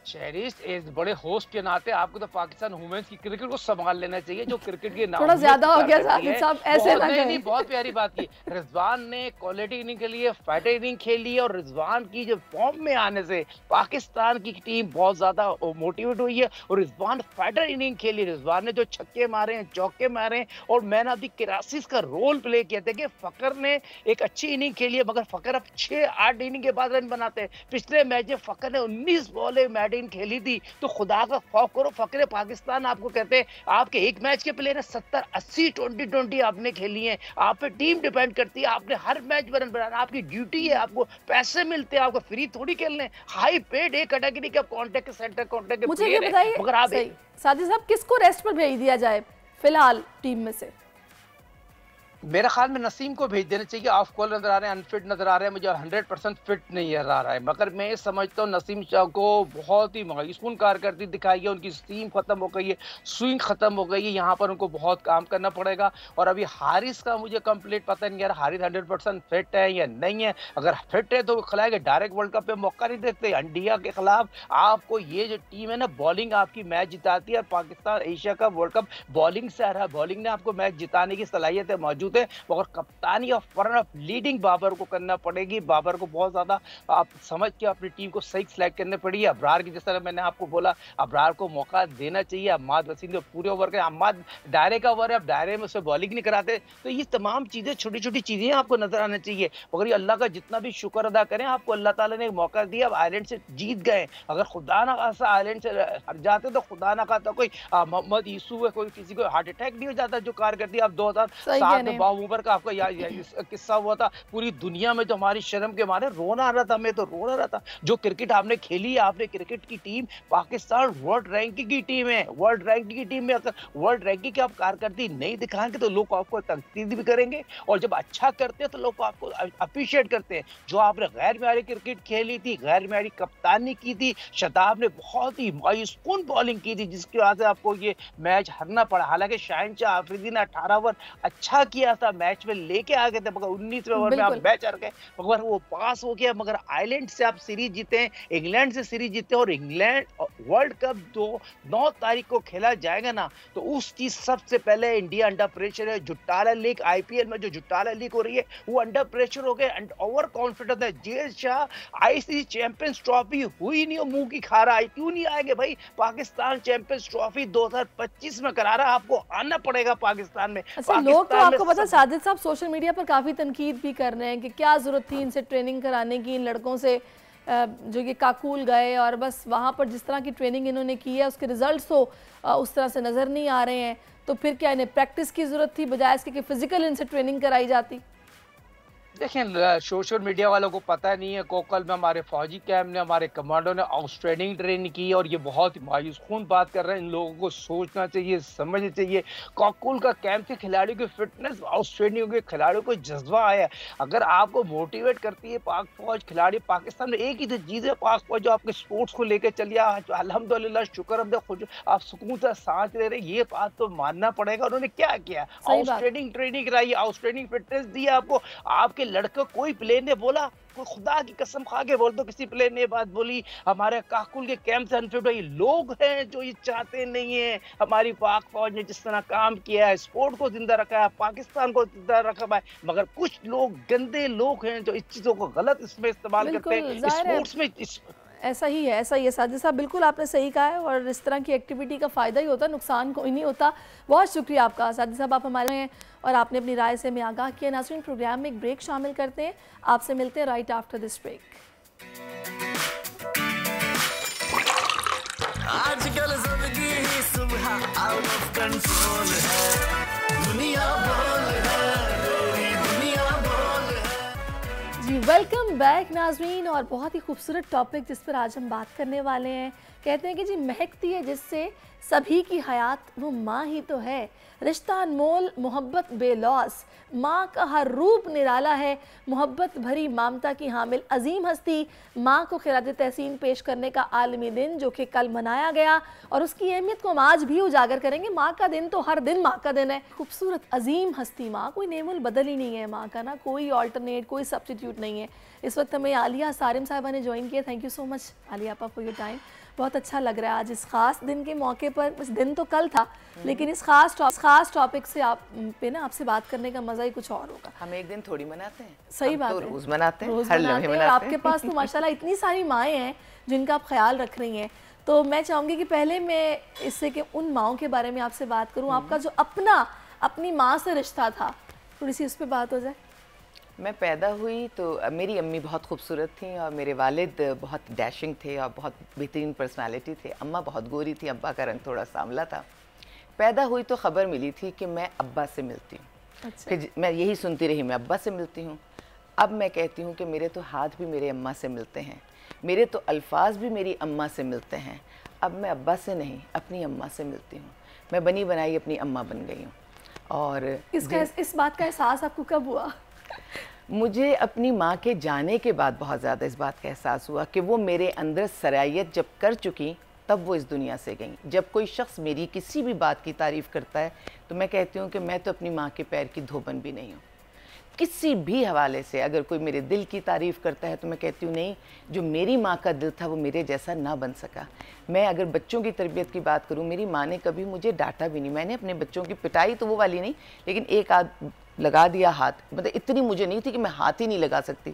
शहरीज एक बड़े होस्ट के नाते आपको तो पाकिस्तान वुमेन्स की क्रिकेट को संभाल लेना चाहिए, जो क्रिकेट के नाम थोड़ा ज्यादा हो गया साजिद साहब, ऐसे ना कहें। बहुत प्यारी बात की, रिजवान ने क्वालिटी इनिंग के लिए फाइटर इनिंग खेली और रिजवान की जो फॉर्म में आने से पाकिस्तान की टीम बहुत ज्यादा मोटिवेट हुई है और रिजवान फाइटर इनिंग खेली। रिजवान ने जो छक्के मारे हैं, चौके मारे हैं और मैन ऑफ द क्राइसिस का रोल प्ले किया था कि फकर ने एक अच्छी इनिंग खेली है, मगर फकर अब 6-8 इनिंग के बाद रन बनाते हैं। पिछले मैच में फकर ने 19 बॉलें खेली थी, तो खुदा का खौफ करो, फकरे पाकिस्तान आपको कहते हैं, आपके एक मैच के प्लेयर 70-80 20-20 आपने खेली है, आप पे टीम डिपेंड करती है, आपने हर मैच में रन बनाना, आपकी ड्यूटी है, आपको पैसे मिलते हैं, आपको फ्री थोड़ी खेलने, हाई पेड एक कैटेगरी का कॉन्ट्रैक्ट सेंटर कॉन्ट्रैक्ट के मुझे ये बताइए मगर आप साजिद साहब, किसको रेस्ट पर भेज दिया जाए फिलहाल टीम में से? मेरे ख्याल में नसीम को भेज देना चाहिए। ऑफ कॉल नजर आ रहे हैं, अनफिट नजर आ रहे हैं, मुझे 100% फिट नहीं नजर आ रहा है। मगर मैं समझता हूँ नसीम शाह को बहुत ही मायूसकुन कारकर्दगी दिखाई है, उनकी स्टीम खत्म हो गई है, स्विंग खत्म हो गई है, यहाँ पर उनको बहुत काम करना पड़ेगा। और अभी हारिस का मुझे कंप्लीट पता नहीं यार, हारिस 100% फिट है या नहीं है। अगर फिट है तो खिलाएगा, डायरेक्ट वर्ल्ड कप पे मौका नहीं देते। इंडिया के खिलाफ आपको ये जो टीम है ना, बॉलिंग आपकी मैच जिताती है, और पाकिस्तान एशिया का वर्ल्ड कप बॉलिंग से आ रहा है, बॉलिंग ने आपको मैच जिताने की सलाहियत मौजूद है। मगर कप्तानी और फर्न ऑफ लीडिंग बाबर को करना पड़ेगी। बाबर को बहुत ज्यादा आप समझ के अपनी टीम को सही सिलेक्ट करनी पड़ेगी। अबरार की, जिस तरह मैंने आपको बोला, अबरार को मौका देना चाहिए। अम्माद वसीम जो पूरे ओवर के, अम्माद दायरे का ओवर है, अब दायरे में उसे बॉलिंग नहीं कराते। तो ये तमाम चीजें, छोटी छोटी चीजें आपको नजर आना चाहिए। मगर ये अल्लाह का जितना भी शुक्र अदा करें, आपको अल्लाह ताला ने एक मौका दिया, अब आयरलैंड से जीत गए। अगर खुदा ना खासा आयरलैंड से हट जाते तो खुदा ना खाता कोई मोहम्मद यूसुफ है, कोई किसी को हार्ट अटैक नहीं हो जाता जो कारकर्दगी आप 2007 में बाउमर का आपका किस्सा हुआ था। पूरी दुनिया में तो हमारी शर्म के मारे रोना आ रहा था, मैं तो रोना आ रहा था। जो क्रिकेट आपने खेली, आपने क्रिकेट की टीम, पाकिस्तान वर्ल्ड रैंकिंग की टीम है, वर्ल्ड रैंकिंग की टीम में अगर वर्ल्ड रैंकिंग की आप कारकर्दगी नहीं दिखाएंगे तो लोग आपको तंकीद भी करेंगे, और जब अच्छा करते हैं तो लोग आपको अप्रिशिएट करते हैं। जो आपने गैर म्यारी क्रिकेट खेली थी, गैर म्यारी कप्तानी की थी, शताब ने बहुत ही मायूसकुन बॉलिंग की थी, जिसकी वजह से आपको ये मैच हारना पड़ा। हालांकि शाहिनशाह अफरीदी ने 18 ओवर अच्छा किया था, मैच में लेके आ गए थे, मगर 19वें ओवर में आप मैच हार गए, मगर वो पास हो गया। मगर आयरलैंड से आप सीरीज जीते, इंग्लैंड से सीरीज जीते, और इंग्लैंड वर्ल्ड कप 9 तारीख को खेला जाएगा ना, तो उस चीज सबसे पहले इंडिया अंडर प्रेशर है। जुट्टाला लीग, IPL में जो जुट्टाला लीग हो रही है वो अंडर प्रेशर हो गए, ओवर कॉन्फिडेंस है। Jail Shah ICC champions trophy हुई नहीं, मुंह की खा रहा है, क्यों नहीं आएंगे भाई? पाकिस्तान चैंपियंस ट्रॉफी 2025 में करा रहा है, आपको आना पड़ेगा पाकिस्तान में। लोग तो आपको पता, साजिद साहब सोशल मीडिया पर काफी तनकीद भी कर रहे हैं कि क्या जरूरत थी इनसे ट्रेनिंग कराने की, इन लड़कों से जो ये काकुल गए, और बस वहाँ पर जिस तरह की ट्रेनिंग इन्होंने की है उसके रिजल्ट्स तो उस तरह से नज़र नहीं आ रहे हैं। तो फिर क्या इन्हें प्रैक्टिस की ज़रूरत थी बजाय इसके कि फिजिकल इनसे ट्रेनिंग कराई जाती? देखें, सोशल मीडिया वालों को पता नहीं है, कोकल में हमारे फौजी कैंप ने, हमारे कमांडो ने आउटस्टैंडिंग ट्रेनिंग की, और ये बहुत ही मायूसकुन बात कर रहे हैं। इन लोगों को सोचना चाहिए, समझना चाहिए। कोकल का कैंप के खिलाड़ियों की फिटनेस आउटस्टैंडिंग होगी, खिलाड़ियों को जज्बा आया। अगर आपको मोटिवेट करती है पाक फौज, खिलाड़ी पाकिस्तान में एक ही चीज़ है, पाक फौज जो आपके स्पोर्ट्स को लेकर चलिए, अल्हम्दुलिल्लाह शुक्र अहमद, आप सुकून से सांस ले रहे, ये बात तो मानना पड़ेगा। उन्होंने क्या किया? आउटस्टैंडिंग ट्रेनिंग कराई, आउटस्टैंडिंग फिटनेस दी आपको। आपके लड़के कोई प्लेयर ने बोला, कोई खुदा की कसम खा के बोल दो किसी प्लेयर ने बात बोली हमारे काकुल के कैंप से अनफिट हुई? लोग हैं जो ये चाहते नहीं है। हमारी पाक फौज ने जिस तरह काम किया है, स्पोर्ट को जिंदा रखा है, पाकिस्तान को जिंदा रखा है, मगर कुछ लोग गंदे लोग हैं जो इस चीजों को गलत इसमें इस्तेमाल करते हैं स्पोर्ट्स में। ऐसा ही है, ऐसा ही है साजिद साहब, बिल्कुल आपने सही कहा है। और इस तरह की एक्टिविटी का फ़ायदा ही होता है, नुकसान कोई नहीं होता। बहुत शुक्रिया आपका साजिद साहब, आप हमारे हैं और आपने अपनी राय से हमें आगाह किया। नाज़रीन, प्रोग्राम में एक ब्रेक शामिल करते हैं, आपसे मिलते हैं राइट आफ्टर दिस ब्रेक। आजकल जिंदगी ही सुबह आउट ऑफ कंट्रोल है, दुनिया बोल है, दुनिया बोल है। जी वेलकम बैक नाज़रीन, और बहुत ही खूबसूरत टॉपिक जिस पर आज हम बात करने वाले हैं। कहते हैं कि जी महकती है जिससे सभी की हयात वो माँ ही तो है, रिश्ता अनमोल मोहब्बत बेलौस, माँ का हर रूप निराला है, मोहब्बत भरी ममता की हामिल अजीम हस्ती। माँ को खिराज तहसीन पेश करने का आलमी दिन जो कि कल मनाया गया, और उसकी अहमियत को हम आज भी उजागर करेंगे। माँ का दिन तो हर दिन माँ का दिन है। खूबसूरत अजीम हस्ती माँ, कोई नेमुल बदल ही नहीं है माँ का, ना कोई ऑल्टरनेट, कोई सब्स्टिट्यूट नहीं है। इस वक्त हमें आलिया सारिम साहिबा ने ज्वाइन किया। Thank you so much Alia आपा फॉर योर टाइम। बहुत अच्छा लग रहा है आज इस खास दिन के मौके पर। इस दिन तो कल था, लेकिन इस खास टॉपिक से आप पे ना आपसे बात करने का मजा ही कुछ और होगा। हम एक दिन थोड़ी मनाते हैं, सही बात तो है, रोज मनाते हैं, रोज हर मनाते लम्हे हैं। मनाते हैं। आपके पास तो माशाल्लाह इतनी सारी माएँ हैं जिनका आप ख्याल रख रही हैं। तो मैं चाहूँगी कि पहले मैं इससे कि उन माओं के बारे में आपसे बात करूँ, आपका जो अपनी माँ से रिश्ता था, थोड़ी सी उस पर बात हो जाए। मैं पैदा हुई तो मेरी अम्मी बहुत खूबसूरत थी और मेरे वालिद बहुत डैशिंग थे और बहुत बेहतरीन पर्सनालिटी थे। अम्मा बहुत गोरी थी, अब्बा का रंग थोड़ा सांवला था। पैदा हुई तो ख़बर मिली थी कि मैं अब्बा से मिलती हूँ। अच्छा। फिर मैं यही सुनती रही, मैं अब्बा से मिलती हूँ। अब मैं कहती हूँ कि मेरे तो हाथ भी मेरे अम्मा से मिलते हैं, मेरे तो अल्फाज भी मेरी अम्मा से मिलते हैं। अब मैं अब्बा से नहीं, अपनी अम्मा से मिलती हूँ। मैं बनी बनाई अपनी अम्मा बन गई हूँ। और इस बात का एहसास आपको कब हुआ? मुझे अपनी माँ के जाने के बाद बहुत ज़्यादा इस बात का एहसास हुआ कि वो मेरे अंदर सरायत जब कर चुकी तब वो इस दुनिया से गई। जब कोई शख्स मेरी किसी भी बात की तारीफ़ करता है तो मैं कहती हूँ कि मैं तो अपनी माँ के पैर की धोबन भी नहीं हूँ। किसी भी हवाले से अगर कोई मेरे दिल की तारीफ़ करता है तो मैं कहती हूँ नहीं, जो मेरी माँ का दिल था वो मेरे जैसा ना बन सका। मैं अगर बच्चों की तरबियत की बात करूँ, मेरी माँ ने कभी मुझे डांटा भी नहीं। मैंने अपने बच्चों की पिटाई तो वो वाली नहीं, लेकिन एक आध लगा दिया हाथ, मतलब इतनी मुझे नहीं थी कि मैं हाथ ही नहीं लगा सकती।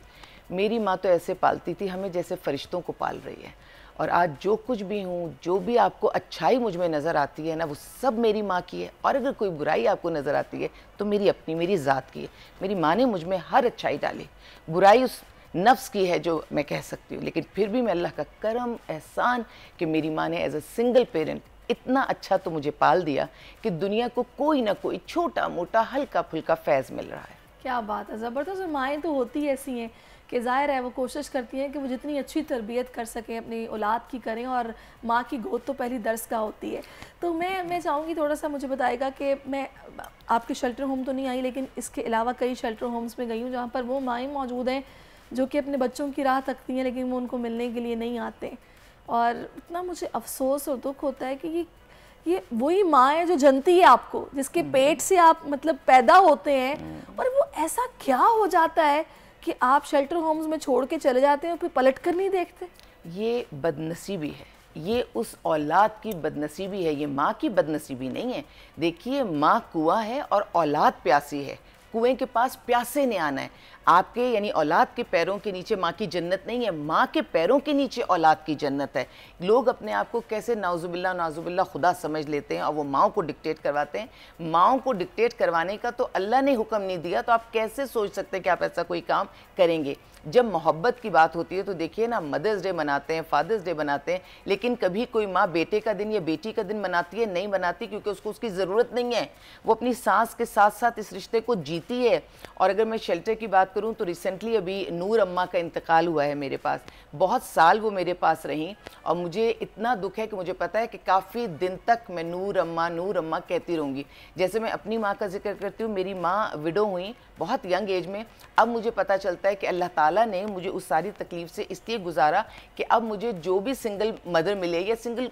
मेरी माँ तो ऐसे पालती थी हमें जैसे फ़रिश्तों को पाल रही है। और आज जो कुछ भी हूँ, जो भी आपको अच्छाई मुझ में नज़र आती है ना, वो सब मेरी माँ की है। और अगर कोई बुराई आपको नज़र आती है तो मेरी अपनी, मेरी ज़ात की है। मेरी माँ ने मुझ में हर अच्छाई डाली, बुराई उस नफ्स की है जो मैं कह सकती हूँ। लेकिन फिर भी मैं अल्लाह का करम एहसान कि मेरी माँ ने एज अ सिंगल पेरेंट इतना अच्छा तो मुझे पाल दिया कि दुनिया को कोई ना कोई छोटा मोटा हल्का फुल्का फैज़ मिल रहा है। क्या बात है, ज़बरदस्त। और माएँ तो होती ऐसी हैं कि ज़ाहिर है वो कोशिश करती हैं कि वो जितनी अच्छी तरबियत कर सकें अपनी औलाद की करें, और माँ की गोद तो पहली दर्स का होती है। तो मैं चाहूँगी थोड़ा सा मुझे बताएगा कि मैं आपके शेल्टर होम तो नहीं आई, लेकिन इसके अलावा कई शेल्टर होम्स में गई हूँ जहाँ पर वो माएँ मौजूद हैं जो कि अपने बच्चों की राह तकती हैं, लेकिन वो उनको मिलने के लिए नहीं आते। और इतना मुझे अफसोस और दुख होता है कि ये वही माँ है जो जनती है आपको, जिसके पेट से आप मतलब पैदा होते हैं, और वो ऐसा क्या हो जाता है कि आप शेल्टर होम्स में छोड़ के चले जाते हैं और फिर पलट कर नहीं देखते। ये बदनसीबी है, ये उस औलाद की बदनसीबी है, ये माँ की बदनसीबी नहीं है। देखिए, माँ कुआं है और औलाद प्यासी है। कुएं के पास प्यासे ने आना है। आपके यानी औलाद के पैरों के नीचे माँ की जन्नत नहीं है, माँ के पैरों के नीचे औलाद की जन्नत है। लोग अपने आप को कैसे नाउजुबिल्ला खुदा समझ लेते हैं और वो माँओं को डिक्टेट करवाते हैं। माँओं को डिक्टेट करवाने का तो अल्लाह ने हुक्म नहीं दिया, तो आप कैसे सोच सकते हैं कि आप ऐसा कोई काम करेंगे। जब मोहब्बत की बात होती है तो देखिए ना, मदर्स डे मनाते हैं, फादर्स डे मनाते हैं, लेकिन कभी कोई माँ बेटे का दिन या बेटी का दिन मनाती है? नहीं मनाती, क्योंकि उसको उसकी ज़रूरत नहीं है। वो अपनी सांस के साथ साथ इस रिश्ते को जीती है। और अगर मैं शेल्टर की बात करूं तो रिसेंटली अभी नूर अम्मा का इंतकाल हुआ है मेरे पास। बहुत साल वो मेरे पास रहीं और मुझे इतना दुख है कि मुझे पता है कि काफ़ी दिन तक मैं नूर अम्मा कहती रहूँगी। जैसे मैं अपनी माँ का जिक्र करती हूँ, मेरी माँ विडो हुई बहुत यंग एज में। अब मुझे पता चलता है कि अल्लाह ताला ने मुझे उस सारी तकलीफ़ से इसलिए गुजारा कि अब मुझे जो भी सिंगल मदर मिले या सिंगल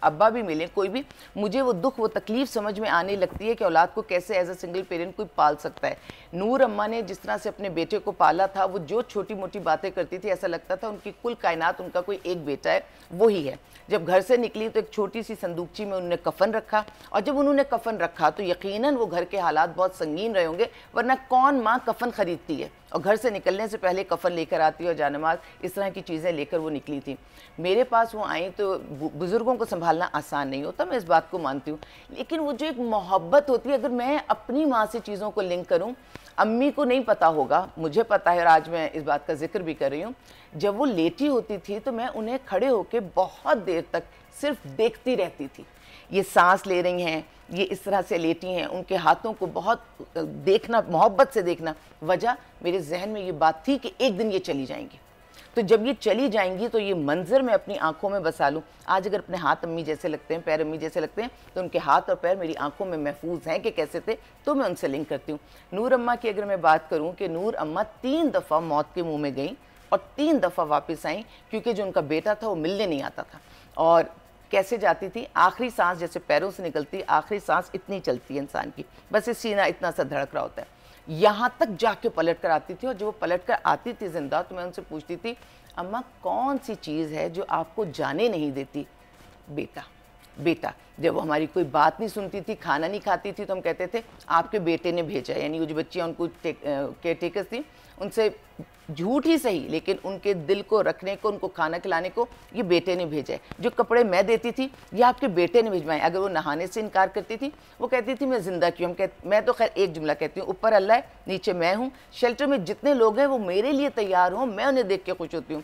अब्बा भी मिले, कोई भी, मुझे वो दुख वो तकलीफ़ समझ में आने लगती है कि औलाद को कैसे एज अ सिंगल पेरेंट कोई पाल सकता है। नूर अम्मा ने जिस तरह से अपने बेटे को पाला था, वो जो छोटी मोटी बातें करती थी ऐसा लगता था उनकी कुल कायनात, उनका कोई एक बेटा है, वही है। जब घर से निकली तो एक छोटी सी संदूकची में उन्होंने कफन रखा, और जब उन्होंने कफन रखा तो यकीनन वो घर के हालात बहुत संगीन रहे होंगे, वरना कौन माँ कफन ख़रीदती है और घर से निकलने से पहले कफन लेकर आती है और जानमाज, इस तरह की चीज़ें लेकर वो निकली थी। मेरे पास वो आई तो बुज़ुर्गों को संभालना आसान नहीं होता, मैं इस बात को मानती हूँ, लेकिन वो जो एक मोहब्बत होती है, अगर मैं अपनी माँ से चीज़ों को लिंक करूँ, अम्मी को नहीं पता होगा, मुझे पता है और आज मैं इस बात का जिक्र भी कर रही हूँ। जब वो लेटी होती थी तो मैं उन्हें खड़े होकर बहुत देर तक सिर्फ देखती रहती थी। ये सांस ले रही हैं, ये इस तरह से लेटी हैं, उनके हाथों को बहुत देखना, मोहब्बत से देखना। वजह, मेरे जहन में ये बात थी कि एक दिन ये चली जाएंगी, तो जब ये चली जाएंगी तो ये मंजर मैं अपनी आंखों में बसा लूँ। आज अगर अपने हाथ अम्मी जैसे लगते हैं, पैर अम्मी जैसे लगते हैं, तो उनके हाथ और पैर मेरी आंखों में महफूज हैं कि कैसे थे, तो मैं उनसे लिंक करती हूँ। नूर अम्मा की अगर मैं बात करूँ कि नूर अम्मा 3 दफ़ा मौत के मुँह में गई और 3 दफ़ा वापस आई, क्योंकि जो उनका बेटा था वो मिलने नहीं आता था। और कैसे जाती थी, आखिरी सांस जैसे पैरों से निकलती, आखिरी सांस इतनी चलती है इंसान की, बस इस सीना इतना सा धड़क रहा होता है, यहाँ तक जाके पलट कर आती थी। और जब वो पलट कर आती थी जिंदा, तो मैं उनसे पूछती थी, अम्मा कौन सी चीज़ है जो आपको जाने नहीं देती? बेटा, बेटा। जब वो हमारी कोई बात नहीं सुनती थी, खाना नहीं खाती थी, तो हम कहते थे आपके बेटे ने भेजा। यानी वो जो बच्चियाँ उनको केयर टेकर्स थी, उनसे झूठ ही सही, लेकिन उनके दिल को रखने को, उनको खाना खिलाने को ये बेटे ने भेजा है। जो कपड़े मैं देती थी ये आपके बेटे ने भिजवाए। अगर वो नहाने से इनकार करती थी, वो कहती थी मैं ज़िंदा क्यों। मैं तो खैर एक जुमला कहती हूँ, ऊपर अल्लाह है, नीचे मैं हूँ, शेल्टर में जितने लोग हैं वो मेरे लिए तैयार हों, मैं उन्हें देख के खुश होती हूँ।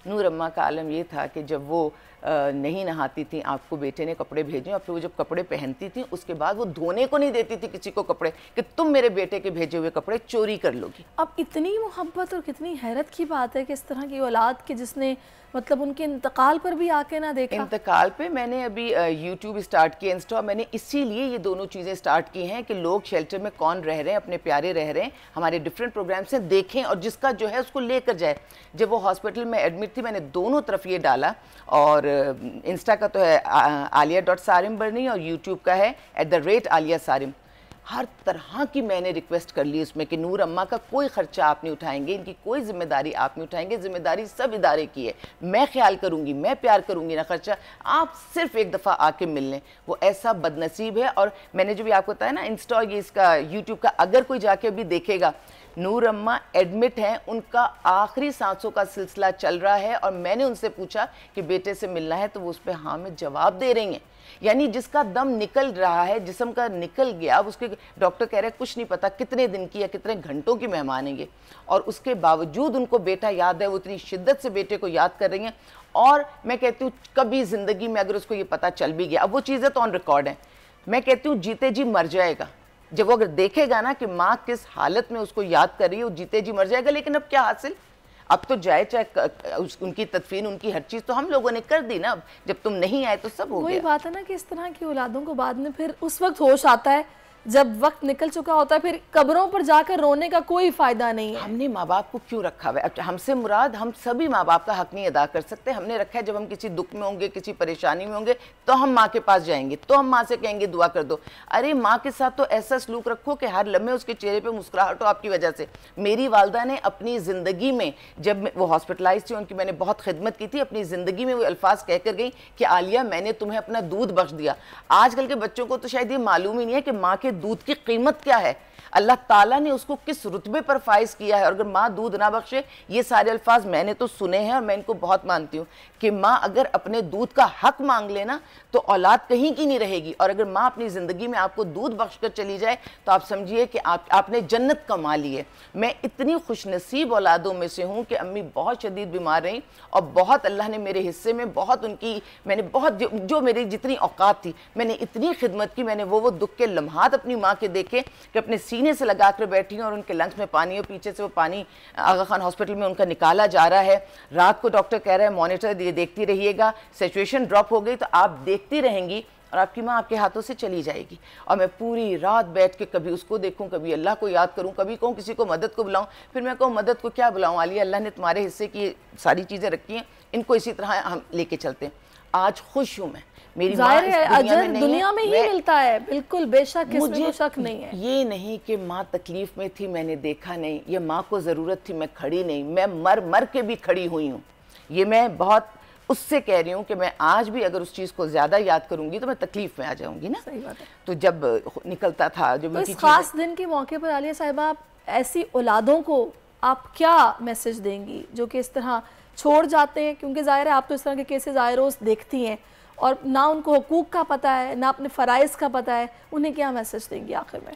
नूर अम्मा का आलम ये था कि जब वो नहीं नहाती थी, आपको बेटे ने कपड़े भेजे, और फिर वो जब कपड़े पहनती थी उसके बाद वो धोने को नहीं देती थी किसी को कपड़े, कि तुम मेरे बेटे के भेजे हुए कपड़े चोरी कर लोगी। अब इतनी मोहब्बत और कितनी हैरत की बात है कि इस तरह की औलाद के जिसने मतलब उनके इंतकाल पर भी आके ना देखा? इंतकाल पे मैंने अभी यूट्यूब स्टार्ट किया, इंस्टा, मैंने इसीलिए ये दोनों चीज़ें स्टार्ट की हैं कि लोग शेल्टर में कौन रह रहे हैं, अपने प्यारे रह रहे हैं, हमारे डिफरेंट प्रोग्राम से देखें और जिसका जो है उसको लेकर जाए। जब वो हॉस्पिटल में एडमिट थी मैंने दोनों तरफ ये डाला, और इंस्टा का तो है alia.sarim बर्नी और यूट्यूब का है @आलिया सारिम। हर तरह की मैंने रिक्वेस्ट कर ली उसमें कि नूर अम्मा का कोई ख़र्चा आप नहीं उठाएंगे, इनकी कोई जिम्मेदारी आप नहीं उठाएंगे, जिम्मेदारी सब इदारे की है, मैं ख्याल करूँगी, मैं प्यार करूँगी ना खर्चा, आप सिर्फ एक दफ़ा आके मिल लें। वो ऐसा बदनसीब है। और मैंने जो भी आपको बताया ना इंस्टा ये इसका यूट्यूब का, अगर कोई जाके अभी देखेगा, नूर अम्मा एडमिट हैं, उनका आखिरी सांसों का सिलसिला चल रहा है, और मैंने उनसे पूछा कि बेटे से मिलना है, तो वो उस पर हाँ में जवाब दे रही हैं। यानी जिसका दम निकल रहा है, जिस्म का निकल गया, अब उसके डॉक्टर कह रहे हैं कुछ नहीं पता कितने दिन की या कितने घंटों की मेहमान है ये, और उसके बावजूद उनको बेटा याद है, वो इतनी शिद्दत से बेटे को याद कर रही हैं। और मैं कहती हूँ कभी ज़िंदगी में अगर उसको ये पता चल भी गया, अब वो चीज़ें तो ऑन रिकॉर्ड हैं, मैं कहती हूँ जीते जी मर जाएगा। जब वो अगर देखेगा ना कि माँ किस हालत में उसको याद कर रही है, वो जीते जी मर जाएगा। लेकिन अब क्या हासिल, अब तो जाए चाहे उनकी तदफीन, उनकी हर चीज़ तो हम लोगों ने कर दी ना। अब जब तुम नहीं आए तो सब हो गया। वही बात है ना कि इस तरह की औलादों को बाद में फिर उस वक्त होश आता है जब वक्त निकल चुका होता है, फिर कब्रों पर जाकर रोने का कोई फायदा नहीं है। हमने माँ बाप को क्यों रखा हुआ है? अब हमसे मुराद हम सभी माँ बाप का हक नहीं अदा कर सकते। हमने रखा है जब हम किसी दुख में होंगे, किसी परेशानी में होंगे, तो हम माँ के पास जाएंगे, तो हम माँ से कहेंगे दुआ कर दो। अरे माँ के साथ तो ऐसा सलूक रखो कि हर लम्हे उसके चेहरे पर मुस्कुराहट हो आपकी वजह से। मेरी वालदा ने अपनी ज़िंदगी में, जब वो हॉस्पिटलाइज थी, उनकी मैंने बहुत खिदमत की थी, अपनी ज़िंदगी में वो अल्फाज कह कर गई कि आलिया मैंने तुम्हें अपना दूध बख्श दिया। आजकल के बच्चों को तो शायद ये मालूम ही नहीं है कि माँ के दूध की कीमत क्या है, अल्लाह ताला ने उसको किस रुतबे पर फाइज किया है। और अगर माँ दूध ना बख्शे, ये सारे अल्फाज मैंने तो सुने हैं और मैं इनको बहुत मानती हूँ कि माँ अगर अपने दूध का हक मांग लेना तो औलाद कहीं की नहीं रहेगी। और अगर माँ अपनी ज़िंदगी में आपको दूध बख्श कर चली जाए तो आप समझिए कि आपने जन्नत कमा ली है। मैं इतनी खुशनसीब औलादों में से हूँ कि अम्मी बहुत शदीद बीमार रहीं और बहुत अल्लाह ने मेरे हिस्से में बहुत उनकी, मैंने बहुत जो मेरी जितनी औकात थी मैंने इतनी खिदमत की। मैंने वो दुख के लम्हात अपनी माँ के देखे कि अपने सीने से लगा कर बैठी हैं और उनके लंग्स में पानी है, पीछे से वो पानी आगा खान हॉस्पिटल में उनका निकाला जा रहा है। रात को डॉक्टर कह रहा है मॉनिटर ये देखती रहिएगा, सिचुएशन ड्रॉप हो गई तो आप देखती रहेंगी और आपकी माँ आपके हाथों से चली जाएगी। और मैं पूरी रात बैठ के कभी उसको देखूं, कभी अल्लाह को याद करूं, कभी कहूँ किसी को मदद को बुलाऊं, फिर मैं कहूँ मदद को क्या बुलाऊं, आलिया अल्लाह ने तुम्हारे हिस्से की सारी चीज़ें रखी हैं, इनको इसी तरह हम लेके चलते हैं। आज खुश हूँ मैं, मेरी माँ इस अजर दुनिया में ही मिलता है, बिल्कुल बेशक, इसमें शक नहीं है। ये नहीं कि माँ तकलीफ में थी मैंने देखा नहीं, ये माँ को ज़रूरत थी मैं खड़ी नहीं, मैं मर मर के भी खड़ी हुई हूँ। ये मैं बहुत उससे कह रही हूँ कि मैं आज भी अगर उस चीज़ को ज़्यादा याद करूँगी तो मैं तकलीफ में आ जाऊँगी ना। सही बात है। तो जब निकलता था जो तो इस खास दिन के मौके पर आलिया साहिबा, आप ऐसी औलादों को आप क्या मैसेज देंगी जो कि इस तरह छोड़ जाते हैं? क्योंकि ज़ाहिर है आप तो इस तरह के केसेस आए रोज़ देखती हैं और ना उनको हुकूक का पता है ना अपने फ़राइज़ का पता है, उन्हें क्या मैसेज देंगी आखिर में?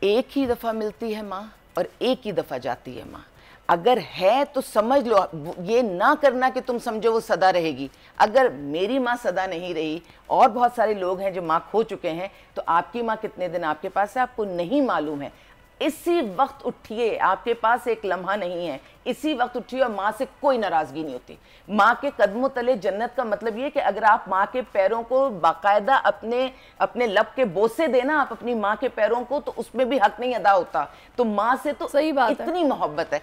एक ही दफ़ा मिलती है माँ और एक ही दफ़ा जाती है माँ। अगर है तो समझ लो, ये ना करना कि तुम समझो वो सदा रहेगी। अगर मेरी माँ सदा नहीं रही और बहुत सारे लोग हैं जो माँ खो चुके हैं, तो आपकी माँ कितने दिन आपके पास है आपको नहीं मालूम है। इसी वक्त उठिए, आपके पास एक लम्हा नहीं है, इसी वक्त उठिए और माँ से कोई नाराज़गी नहीं होती। माँ के कदमों तले जन्नत का मतलब ये कि अगर आप माँ के पैरों को बाकायदा अपने लब के बोसे देना आप अपनी माँ के पैरों को, तो उसमें भी हक नहीं अदा होता। तो माँ से तो सही बात इतनी मोहब्बत है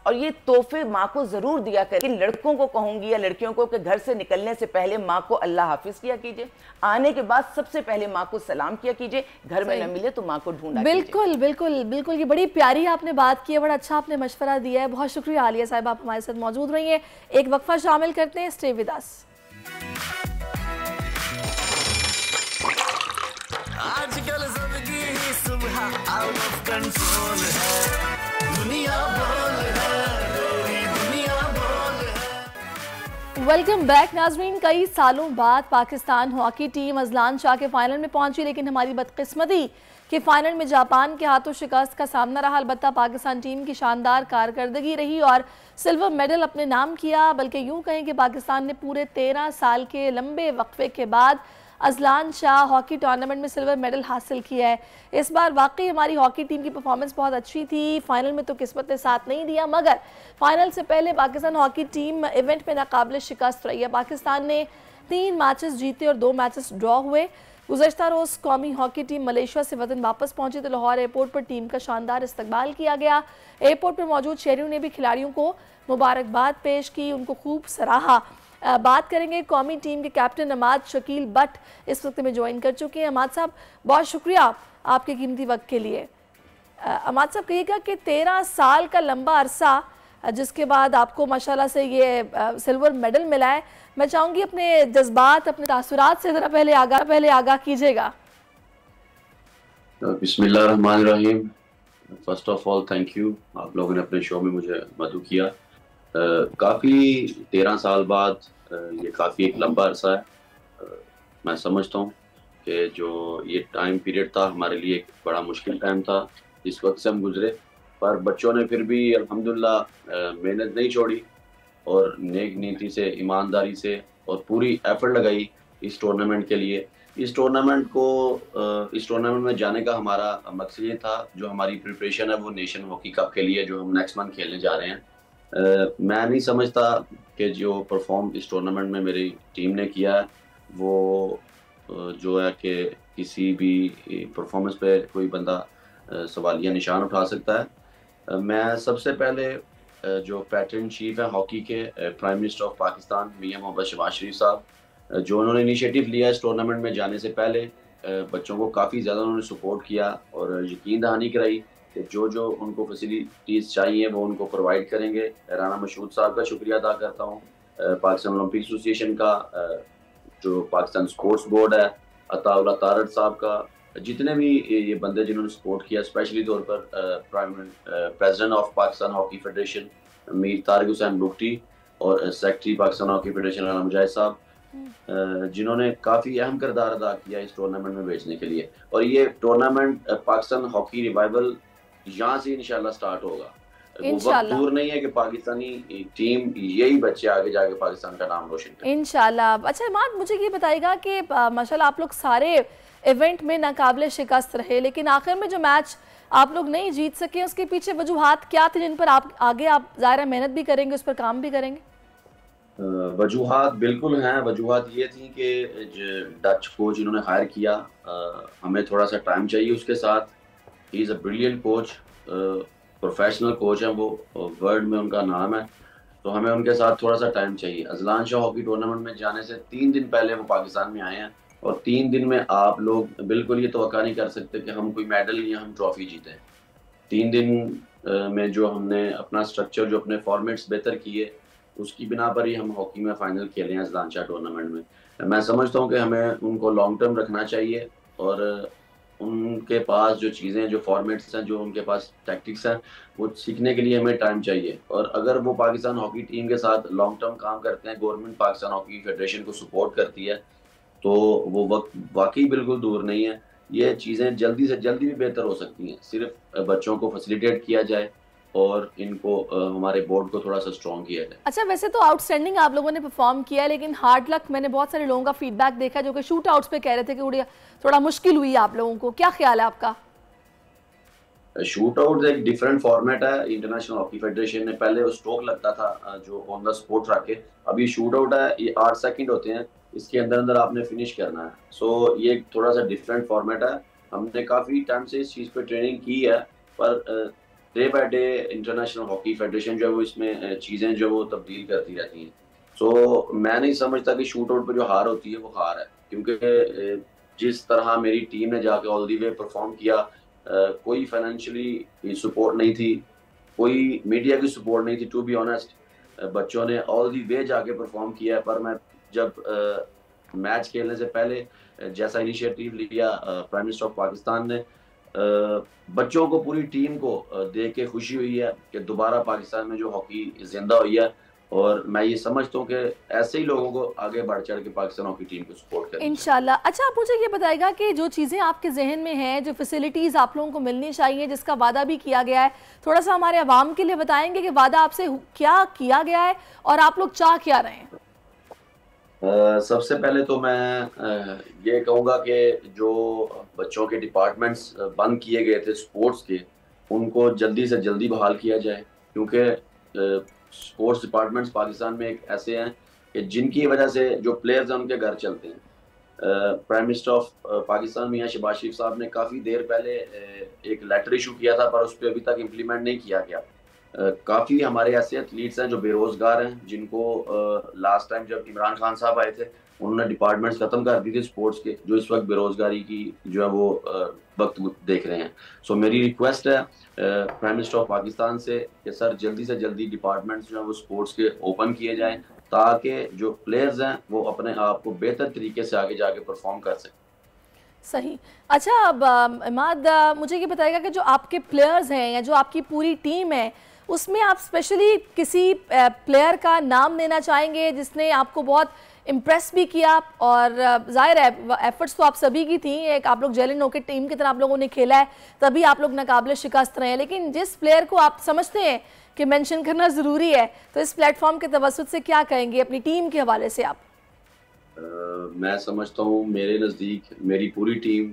और ये तोहफे माँ को ज़रूर दिया करें। लड़कों को कहूँगी या लड़कियों को कि घर से निकलने से पहले माँ को अल्लाह हाफिज़ किया कीजिए, आने के बाद सबसे पहले माँ को सलाम किया कीजिए, घर में न मिले तो माँ को ढूंढा कीजिए। बिल्कुल बिल्कुल बिल्कुल, ये बड़ी प्यारी आपने बात की है, बड़ा अच्छा आपने मशवरा दिया है। बहुत शुक्रिया आलिया साहिबा, आप हमारे साथ मौजूद रही हैं। एक वक्फा शामिल करते हैं, स्टे विद अस। आजकल जिंदगी ही सुबह आउट ऑफ कंट्रोल है, दुनिया बोल है, दुनिया बोल है। वेलकम बैक नाजरीन। कई सालों बाद Pakistan hockey team Azlan Shah के फाइनल में पहुंची, लेकिन हमारी बदकिस्मती कि फाइनल में जापान के हाथों शिकस्त का सामना रहा। अलबत्ता पाकिस्तान टीम की शानदार कारकर्दगी रही और सिल्वर मेडल अपने नाम किया। बल्कि यूँ कहें कि पाकिस्तान ने पूरे 13 साल के लंबे वक्फे के बाद अजलान शाह हॉकी टूर्नामेंट में सिल्वर मेडल हासिल किया है। इस बार वाकई हमारी हॉकी टीम की परफॉर्मेंस बहुत अच्छी थी, फाइनल में तो किस्मत ने साथ नहीं दिया, मगर फाइनल से पहले पाकिस्तान हॉकी टीम इवेंट में नाकाबिल शिकस्त रही है। पाकिस्तान ने 3 मैचेस जीते और 2 मैचेस ड्रॉ हुए। गुज़श्ता रोज़ कौमी हॉकी टीम मलेशिया से वतन वापस पहुंची तो लाहौर एयरपोर्ट पर टीम का शानदार इस्तकबाल किया गया। एयरपोर्ट पर मौजूद शहरियों ने भी खिलाड़ियों को मुबारकबाद पेश की, उनको खूब सराहा। बात करेंगे कौमी टीम के कैप्टन अमाद शकील बट इस वक्त में ज्वाइन कर चुके हैं। अमाद साहब, बहुत शुक्रिया आपके कीमती वक्त के लिए। अमाद साहब, कहिएगा कि 13 साल का लंबा अरसा जिसके बाद आपको माशाल्लाह से ये सिल्वर मेडल मिला है, मैं चाहूँगी अपने जज्बात, अपने तासुरात से ज़रा पहले आगाह कीजिएगा। बिस्मिल्लाहिर्रहमानिर्रहीम। First of all thank you, आप लोगों ने अपने शो में मुझे मदद किया। काफ़ी 13 साल बाद ये काफ़ी एक लंबा अरसा है। मैं समझता हूँ कि जो ये टाइम पीरियड था हमारे लिए एक बड़ा मुश्किल टाइम था, इस वक्त से हम गुजरे, पर बच्चों ने फिर भी अल्हम्दुलिल्लाह मेहनत नहीं छोड़ी और नेक नीति से, ईमानदारी से और पूरी एफर्ट लगाई इस टूर्नामेंट के लिए। इस टूर्नामेंट में जाने का हमारा मकसद ये था, जो हमारी प्रिपरेशन है वो नेशन हॉकी कप के लिए जो हम नेक्स्ट मंथ खेलने जा रहे हैं। मैं नहीं समझता कि जो परफॉर्म इस टूर्नामेंट में मेरी टीम ने किया है वो जो है कि किसी भी परफॉर्मेंस पे कोई बंदा सवालिया निशान उठा सकता है। मैं सबसे पहले जो पैटर्न चीफ है हॉकी के प्राइम मिनिस्टर ऑफ पाकिस्तान मियां मोहम्मद शहबाज शरीफ साहब, जो उन्होंने इनिशिएटिव लिया इस टूर्नामेंट में जाने से पहले, बच्चों को काफ़ी ज़्यादा उन्होंने सपोर्ट किया और यकीन दहानी कराई कि जो उनको फैसिलिटीज़ चाहिए वो उनको प्रोवाइड करेंगे। राना मशहूद साहब का शुक्रिया अदा करता हूँ, पाकिस्तान ओलंपिक एसोसिएशन का, जो पाकिस्तान स्पोर्ट्स बोर्ड है, अताउल्लाह तारड़ साहब का, जितने भी ये बंदे जिन्होंने सपोर्ट किया, स्पेशली तौर पर president of Pakistan hockey federation Mir Tariq Hussain Bugti और secretary Pakistan hockey federation Rana Mujahid sahab, जिन्होंने काफ़ी अहम किरदार अदा किया इस टूर्नामेंट में भेजने के लिए। और ये टूर्नामेंट पाकिस्तान हॉकी रिवाइवल यहाँ से इंशाल्लाह स्टार्ट होगा। वो वक्त दूर नहीं है कि पाकिस्तानी टीम यही बच्चे आगे जाके पाकिस्तान का नाम रोशन करें इंशाल्लाह। अच्छा इमाद, मुझे ये बताइएगा कि माशाल्लाह आप लोग सारे इवेंट में नाकाबिले शिकस्त रहे, लेकिन आखिर में जो मैच आप लोग नहीं जीत सके उसके पीछे वजूहात क्या थे, जिन पर आप ज़ाहिर मेहनत भी करेंगे, उस पर काम भी करेंगे? वजूहात बिल्कुल हैं। वजूहात ये थी कि डच कोच इन्होंने हायर किया, हमें थोड़ा सा टाइम चाहिए उसके साथ। He is a brilliant coach, professional coach हैं वो, वर्ल्ड में उनका नाम है, तो हमें उनके साथ थोड़ा सा टाइम चाहिए। अजलान शाह हॉकी टूर्नामेंट में जाने से 3 दिन पहले वो पाकिस्तान में आए हैं और 3 दिन में आप लोग बिल्कुल ये तवक्का नहीं कर सकते कि हम कोई मेडल या हम ट्रॉफी जीतें। 3 दिन में जो हमने अपना स्ट्रक्चर, जो अपने फॉर्मेट्स बेहतर किए, उसकी बिना पर ही हम हॉकी में फाइनल खेले हैं अजलान शाह टूर्नामेंट में। मैं समझता हूँ कि हमें उनको लॉन्ग टर्म रखना चाहिए और उनके पास जो चीज़ें, जो फॉर्मेट्स हैं, जो उनके पास टैक्टिक्स हैं, वो सीखने के लिए हमें टाइम चाहिए। और अगर वो पाकिस्तान हॉकी टीम के साथ लॉन्ग टर्म काम करते हैं, गवर्नमेंट पाकिस्तान हॉकी फेडरेशन को सपोर्ट करती है, तो वो वक्त वाकई बिल्कुल दूर नहीं है। ये चीज़ें जल्दी से जल्दी भी बेहतर हो सकती हैं, सिर्फ बच्चों को फैसिलिटेट किया जाए और इनको हमारे बोर्ड को थोड़ा सा स्ट्रॉन्ग किया जाए। अच्छा, वैसे तो आउटस्टैंडिंग आप लोगों ने परफॉर्म किया, लेकिन हार्ड लक मैंने बहुत सारे लोगों का फीडबैक देखा जो कि शूट आउट्स पे कह रहे थे कि थोड़ा मुश्किल हुई आप लोगों को, क्या ख्याल है आपका? शूट आउट एक डिफरेंट फॉर्मेट है। इंटरनेशनल हॉकी फेडरेशन ने पहले वो स्ट्रोक लगता था जो ऑन द स्पॉट रखे, अब ये शूट आउट है, ये 8 सेकंड होते हैं, इसके अंदर अंदर आपने फिनिश करना है। सो ये थोड़ा सा डिफरेंट फॉर्मेट है। हमने काफ़ी टाइम से इस चीज़ पे ट्रेनिंग की है, per day by day international hockey federation जो है वो इसमें चीज़ें जो वो तब्दील करती रहती हैं। सो मैं नहीं समझता कि शूट आउट पर जो हार होती है वो हार है, क्योंकि जिस तरह मेरी टीम ने जाके ऑल दी वे परफॉर्म किया, कोई फाइनेंशियली सपोर्ट नहीं थी, कोई मीडिया की सपोर्ट नहीं थी, टू बी ऑनेस्ट बच्चों ने ऑल दी वे जाके परफॉर्म किया। पर मैं जब मैच खेलने से पहले जैसा इनिशिएटिव लिया प्राइम मिनिस्टर ऑफ पाकिस्तान ने, बच्चों को, पूरी टीम को देख के खुशी हुई है कि दोबारा पाकिस्तान में जो हॉकी जिंदा हुई है, और मैं ये समझता हूँ कि ऐसे ही लोगों को आगे बढ़ चढ़ के पाकिस्तान हॉकी टीम को सपोर्ट करें इंशाल्लाह। अच्छा, आप मुझे ये बताएगा कि जो चीज़ें आपके जहन में हैं, जो फैसिलिटीज़ आप लोगों को मिलनी चाहिए, जिसका वादा भी किया गया है, थोड़ा सा हमारे अवाम के लिए बताएंगे कि वादा आपसे क्या किया गया है और आप लोग चाह क्या रहे हैं? सबसे पहले तो मैं ये कहूँगा कि जो बच्चों के डिपार्टमेंट्स बंद किए गए थे स्पोर्ट्स के, उनको जल्दी से जल्दी बहाल किया जाए, क्योंकि स्पोर्ट्स डिपार्टमेंट्स पाकिस्तान में एक ऐसे हैं कि जिनकी वजह से जो प्लेयर्स हैं उनके घर चलते हैं। प्राइम मिनिस्टर ऑफ पाकिस्तान मियां शहबाज शरीफ साहब ने काफ़ी देर पहले एक लेटर इशू किया था, पर उस पर अभी तक इम्प्लीमेंट नहीं किया गया। काफ़ी हमारे ऐसे एथलीट्स हैं जो बेरोज़गार हैं, जिनको लास्ट टाइम जब इमरान खान साहब आए थे उन्होंने डिपार्टमेंट्स ख़त्म कर दी थी स्पोर्ट्स के, जो इस वक्त बेरोज़गारी की जो है वो वक्त देख रहे हैं। सो मेरी रिक्वेस्ट है प्राइम मिनिस्टर ऑफ पाकिस्तान से कि सर जल्दी से जल्दी डिपार्टमेंट्स जो है वो स्पोर्ट्स के ओपन किए जाएँ, ताकि जो प्लेयर्स हैं वो अपने आप को बेहतर तरीके से आगे जाके परफॉर्म कर सकें। सही। अच्छा, अब इमाद मुझे ये बताएगा कि जो आपके प्लेयर्स हैं या जो आपकी पूरी टीम है, उसमें आप स्पेशली किसी प्लेयर का नाम देना चाहेंगे जिसने आपको बहुत इम्प्रेस भी किया? और जाहिर है एफर्ट्स तो आप सभी की थी, एक आप लोग जेलिन होकर टीम की तरह आप लोगों ने खेला है, तभी आप लोग नाकाबिले शिकस्त रहे हैं, लेकिन जिस प्लेयर को आप समझते हैं कि मेंशन करना ज़रूरी है, तो इस प्लेटफॉर्म के तवस्सुत से क्या कहेंगे अपनी टीम के हवाले से आप? मैं समझता हूँ मेरे नज़दीक मेरी पूरी टीम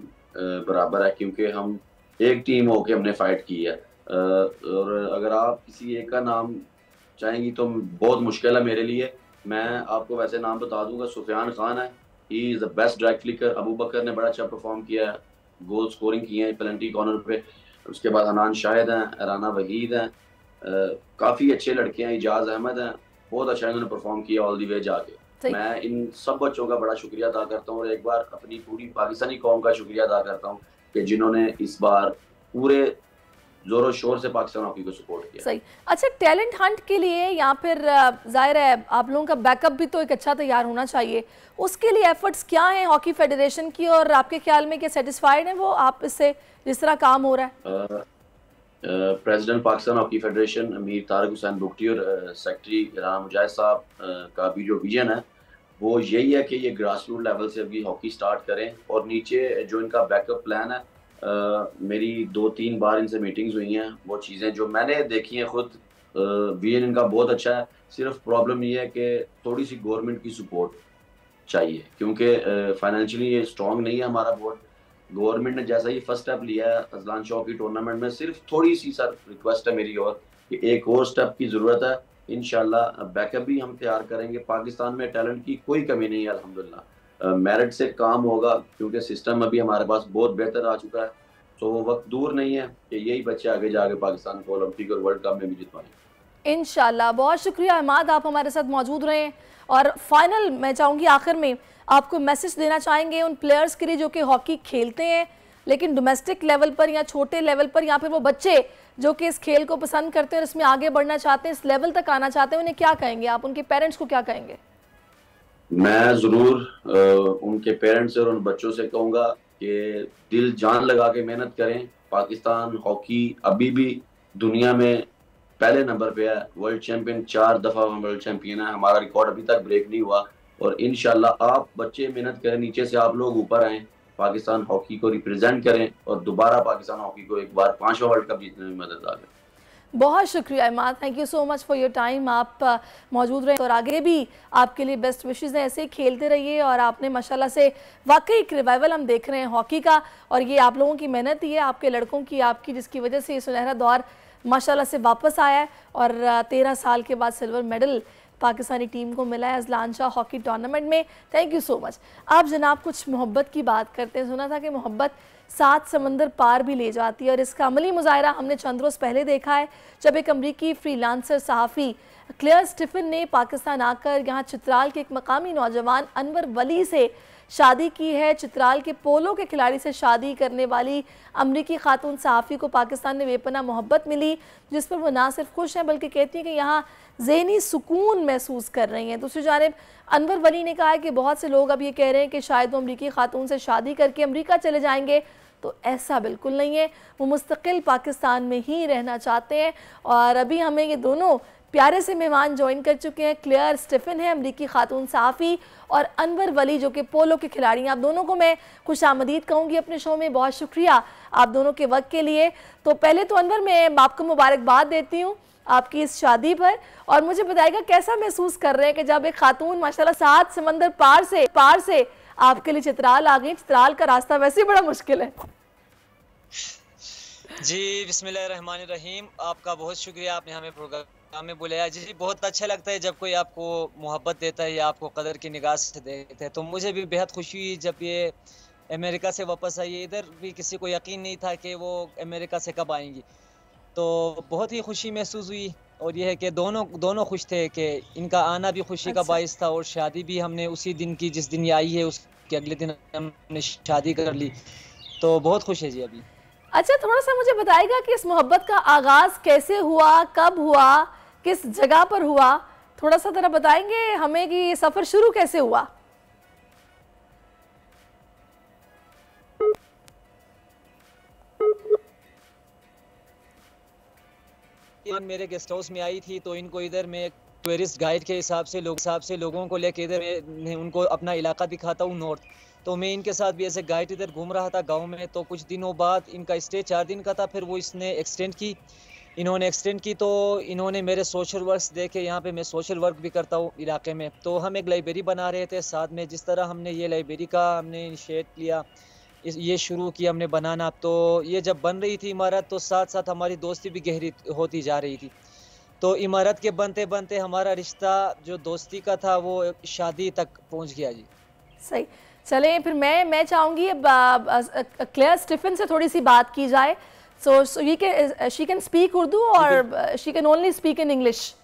बराबर है, क्योंकि हम एक टीम होके हमने फाइट की है। और अगर आप किसी एक का नाम चाहेंगी तो बहुत मुश्किल है मेरे लिए। मैं आपको वैसे नाम बता दूंगा, सुफियान खान है, he is the best drive flicker. Abu Bakar ने बड़ा अच्छा परफॉर्म किया है, गोल स्कोरिंग किए हैं पेनल्टी कॉर्नर पे। उसके बाद हनान शाहिद हैं, राना वहीद हैं, काफ़ी अच्छे लड़के हैं, इजाज़ अहमद हैं, बहुत अच्छा इन्होंने परफॉर्म किया ऑल दी वे जाके। मैं इन सब बच्चों का बड़ा शुक्रिया अदा करता हूँ, और एक बार अपनी पूरी पाकिस्तानी कौम का शुक्रिया अदा करता हूँ कि जिन्होंने इस बार पूरे जोरों शोर से पाकिस्तान हॉकी को सपोर्ट किया। सही। अच्छा, टैलेंट हंट के लिए या फिर जाहिर है आप लोगों का बैकअप भी तो एक अच्छा तैयार होना चाहिए, उसके लिए एफर्ट्स क्या हैं हॉकी फेडरेशन की, और आपके ख्याल में क्या सेटिस्फाइड हैं वो आप इससे जिस तरह काम हो रहा है? प्रेसिडेंट पाकिस्तान हॉकी फेडरेशन अमीर तारिक हुसैन बुगटी और सेक्रेटरी राना मुजाहिद साहब का भी जो विजन है वो यही है कि ये ग्रास रूट लेवल से अभी हॉकी स्टार्ट करें, और नीचे जो इनका बैकअप प्लान है, मेरी 2-3 बार इनसे मीटिंग्स हुई हैं, वो चीज़ें जो मैंने देखी हैं खुद, विजन इनका बहुत अच्छा है। सिर्फ प्रॉब्लम ये है कि थोड़ी सी गवर्नमेंट की सपोर्ट चाहिए, क्योंकि फाइनेंशियली ये स्ट्रॉन्ग नहीं है हमारा बोर्ड। गवर्नमेंट ने जैसा ही फर्स्ट स्टेप लिया है अजलान शो की टूर्नामेंट में, सिर्फ थोड़ी सी सर रिक्वेस्ट है मेरी और कि एक और स्टेप की ज़रूरत है। इंशाल्लाह बैकअप भी हम तैयार करेंगे। पाकिस्तान में टैलेंट की कोई कमी नहीं है अल्हम्दुलिल्लाह। मेरिट से काम होगा, क्योंकि सिस्टम अभी हमारे पास बहुत बेहतर आ चुका है। तो वो वक्त दूर नहीं है कि यही बच्चे आगे जाके पाकिस्तान को ओलंपिक और वर्ल्ड कप में भी जितवाएंगे इंशाल्लाह। बहुत शुक्रिया इमाद, आप हमारे साथ मौजूद रहे। और फाइनल मैं चाहूँगी आखिर में आपको मैसेज देना चाहेंगे उन प्लेयर्स के लिए जो कि हॉकी खेलते हैं लेकिन डोमेस्टिक लेवल पर या छोटे लेवल पर, या फिर वो बच्चे जो कि इस खेल को पसंद करते हैं और इसमें आगे बढ़ना चाहते हैं, इस लेवल तक आना चाहते हैं, उन्हें क्या कहेंगे आप? उनके पेरेंट्स को क्या कहेंगे? मैं ज़रूर उनके पेरेंट्स और उन बच्चों से कहूँगा कि दिल जान लगा के मेहनत करें। पाकिस्तान हॉकी अभी भी दुनिया में पहले नंबर पे है, वर्ल्ड चैंपियन 4 दफ़ा वर्ल्ड चैंपियन है, हमारा रिकॉर्ड अभी तक ब्रेक नहीं हुआ। और इंशाल्लाह आप बच्चे मेहनत करें, नीचे से आप लोग ऊपर आएँ, पाकिस्तान हॉकी को रिप्रेजेंट करें और दोबारा पाकिस्तान हॉकी को एक बार 5वां वर्ल्ड कप जीतने में मदद करें। बहुत शुक्रिया Imad, thank you so much for your time. आप मौजूद रहे और आगे भी आपके लिए बेस्ट विशेज़ हैं, ऐसे ही खेलते रहिए। और आपने माशाल्लाह से वाकई एक रिवाइवल हम देख रहे हैं हॉकी का, और ये आप लोगों की मेहनत ही है, आपके लड़कों की, आपकी, जिसकी वजह से ये सुनहरा दौर माशाल्लाह से वापस आया है। और 13 साल के बाद सिल्वर मेडल पाकिस्तानी टीम को मिला है अजलान शाह हॉकी टूर्नामेंट में। Thank you so much. आप जनाब कुछ मोहब्बत की बात करते हैं, सुना था कि मोहब्बत 7 समंदर पार भी ले जाती है, और इसका अमली मुजाहरा हमने चंद रोज़ पहले देखा है जब एक अमरीकी फ्रीलांसर सहाफ़ी क्लेयर स्टीफन ने पाकिस्तान आकर यहाँ चित्राल के एक मकामी नौजवान अनवर वली से शादी की है। चित्राल के पोलो के खिलाड़ी से शादी करने वाली अमरीकी खातून सहाफ़ी को पाकिस्तान में बेपनाह मोहब्बत मिली, जिस पर वो ना सिर्फ खुश हैं बल्कि कहती हैं कि यहाँ ज़हनी सुकून महसूस कर रही हैं। दूसरी जानिब अनवर वली ने कहा है कि बहुत से लोग अब ये कह रहे हैं कि शायद वो अमरीकी खातून से शादी करके अमरीका चले जाएंगे, तो ऐसा बिल्कुल नहीं है। वो मुस्तकिल पाकिस्तान में ही रहना चाहते हैं। और अभी हमें ये दोनों प्यारे से मेहमान ज्वाइन कर चुके हैं। क्लेयर स्टीफन है अमरीकी खातून सहाफ़ी, और अनवर वली जो कि पोलो के खिलाड़ी हैं। आप दोनों को मैं खुशामदीद कहूँगी अपने शो में। बहुत शुक्रिया आप दोनों के वक्त के लिए। तो पहले तो अनवर, मैं आपको मुबारकबाद देती हूँ आपकी इस शादी पर, और मुझे बताइएगा कैसा महसूस कर रहे हैं कि जब एक खातून माशाल्लाह 7 समंदर पार से आपके लिए चित्राल आ गई। चित्राल का रास्ता वैसे ही बड़ा मुश्किल है। जी बिस्मिल्लाहिर्रहमानिर्रहीम, आपका बहुत शुक्रिया, आपने हमें प्रोग्राम में बुलाया। जी बहुत अच्छा लगता है जब कोई आपको मोहब्बत देता है या आपको कदर की निगाह से देखता है। तो मुझे भी बेहद खुशी हुई जब ये अमेरिका से वापस आई। इधर भी किसी को यकीन नहीं था कि वो अमेरिका से कब आएंगी, तो बहुत ही खुशी महसूस हुई। और ये है कि दोनों खुश थे कि इनका आना भी खुशी का बाइस था, और शादी भी हमने उसी दिन की जिस दिन ये आई है उसके अगले दिन हमने शादी कर ली। तो बहुत खुश है जी अभी। अच्छा, थोड़ा सा मुझे बताइएगा कि इस मोहब्बत का आगाज कैसे हुआ, कब हुआ, किस जगह पर हुआ? थोड़ा सा जरा बताएंगे हमें कि ये सफर शुरू कैसे हुआ? मेरे गेस्ट हाउस में आई थी, तो इनको इधर मैं टूरिस्ट गाइड के हिसाब से लोगों को लेके इधर मैं उनको अपना इलाका दिखाता हूँ नॉर्थ। तो मैं इनके साथ भी ऐसे गाइड इधर घूम रहा था गांव में। तो कुछ दिनों बाद इनका स्टे 4 दिन का था, फिर वो इन्होंने एक्सटेंड की। तो इन्होंने मेरे सोशल वर्क देखे, यहाँ पे मैं सोशल वर्क भी करता हूँ इलाके में। तो हम एक लाइब्रेरी बना रहे थे साथ में। जिस तरह हमने ये लाइब्रेरी का हमने इनिशिएट लिया, ये शुरू किया हमने बनाना। तो ये जब बन रही थी इमारत, तो साथ साथ हमारी दोस्ती भी गहरी होती जा रही थी। तो इमारत के बनते बनते हमारा रिश्ता जो दोस्ती का था वो शादी तक पहुंच गया जी। सही, चलें फिर मैं चाहूँगी अब क्लेयर स्टीफन से थोड़ी सी बात की जाए। So she can speak Urdu और she can only speak in English.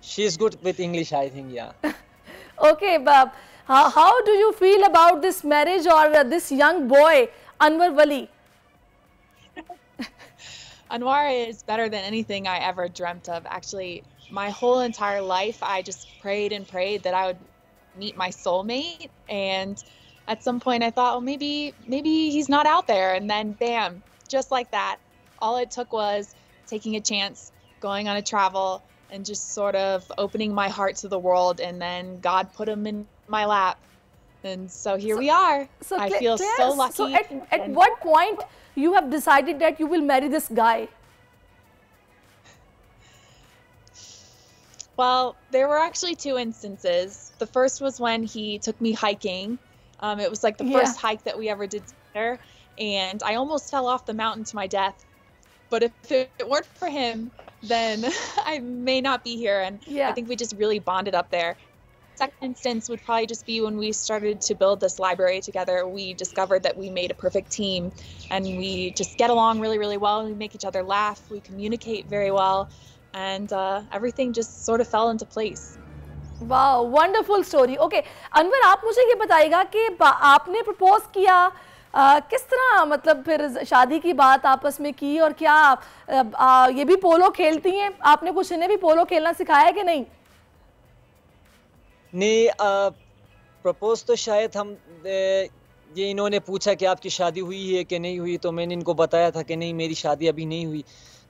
She is good with English I think, yeah. Okay, how do you feel about this marriage or this young boy Anwar Wali? Anwar is better than anything I ever dreamt of. Actually, my whole entire life, I just prayed and prayed that I would meet my soulmate. And at some point I thought, oh, maybe he's not out there. And then bam, just like that. All it took was taking a chance, going on a travel, and just sort of opening my heart to the world. And then God put him in my lap. And so here we are. So I feel so lucky. So at what point you have decided that you will marry this guy? Well, there were actually 2 instances. The first was when he took me hiking. It was like the first hike that we ever did together, and I almost fell off the mountain to my death. But if it weren't for him, then I may not be here. And I think we just really bonded up there. Second instance would probably just be when we started to build this library together. We discovered that we made a perfect team, and we just get along really, really well. We make each other laugh. We communicate very well, and everything just sort of fell into place. Wow, wonderful story. Okay, Anwar, आप मुझे ये बताइएगा कि आपने propose किया किस तरह, मतलब फिर शादी की बात आपस में की, और क्या ये भी पोलो खेलती हैं? आपने कुछ इन्हें भी पोलो खेलना सिखाया कि नहीं? नहीं, प्रपोज तो शायद ये इन्होंने पूछा कि आपकी शादी हुई है कि नहीं हुई, तो मैंने इनको बताया था कि नहीं मेरी शादी अभी नहीं हुई।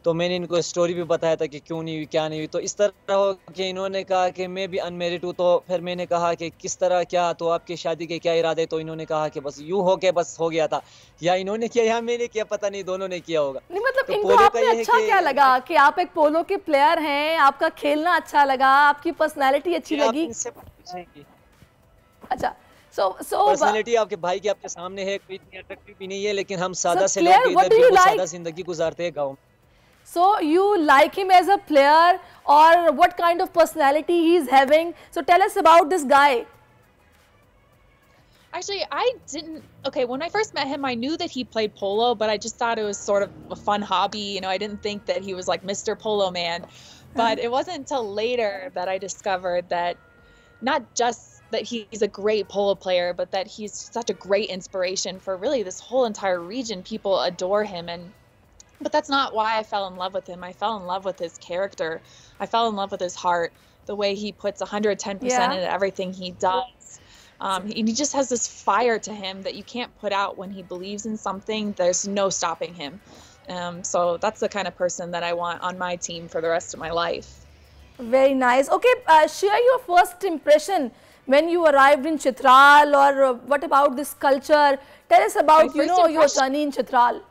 तो मैंने इनको स्टोरी भी बताया था कि क्यों नहीं हुई, क्या नहीं हुई। तो इस तरह हो कि इन्होंने कहा कि मैं भी अनमेरिड हूँ। तो फिर मैंने कहा कि किस तरह, क्या, तो आपकी शादी के क्या इरादे? तो इन्होंने कहा कि बस यूँ हो के बस हो गया था, या इन्होंने किया या मैंने किया, पता नहीं, दोनों ने किया होगा। नहीं, मतलब तो इनको आपने अच्छा क्या लगा कि आप एक पोलो के प्लेयर हैं, आपका खेलना अच्छा लगा, आपकी पर्सनैलिटी अच्छी लगी? अच्छा, सो पर्सनैलिटी आपके भाई की आपके सामने है, कोई इतनी अट्रैक्टिव भी नहीं है, लेकिन हम सादा से लोग इधर भी सादा जिंदगी गुजारते हैं गाँव में। So you like him as a player, or what kind of personality he is having? So tell us about this guy. Actually, I didn't. Okay, when I first met him, I knew that he played polo, but I just thought it was sort of a fun hobby. You know, I didn't think that he was like Mr. Polo Man. But it wasn't until later that I discovered that not just that he's a great polo player, but that he's such a great inspiration for really this whole entire region. People adore him, but that's not why I fell in love with him. I fell in love with his character. I fell in love with his heart, the way he puts 110% into everything he does. He just has this fire to him that you can't put out. When he believes in something, there's no stopping him. So that's the kind of person that I want on my team for the rest of my life. Very nice. Okay, share your first impression when you arrived in Chitral, or what about this culture? Tell us about, your journey in Chitral.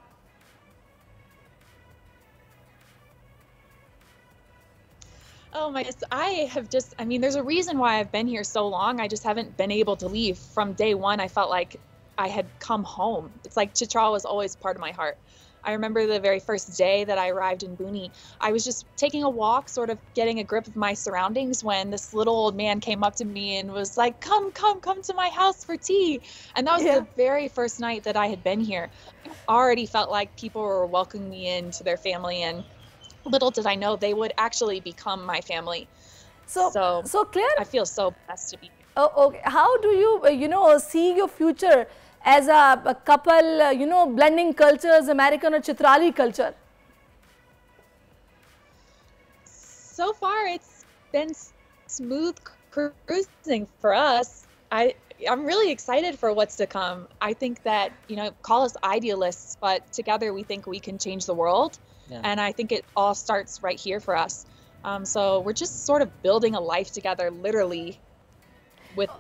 Oh my goodness. I mean, there's a reason why I've been here so long. I just haven't been able to leave. From day one, I felt like I had come home. It's like Chitral was always part of my heart. I remember the very first day that I arrived in Buni, I was just taking a walk, sort of getting a grip of my surroundings, when this little old man came up to me and was like, come to my house for tea. And that was the very first night that I had been here. I already felt like people were welcoming me into their family, and little did I know they would actually become my family. So Claire, I feel so blessed to be here. Oh, okay. How do you, see your future as a couple, blending cultures, American or Chitrali culture? So far, it's been smooth cruising for us. I'm really excited for what's to come. I think that, call us idealists, but together we think we can change the world. Yeah. And I think it all starts right here for us. So we're just sort of building a life together, literally, with,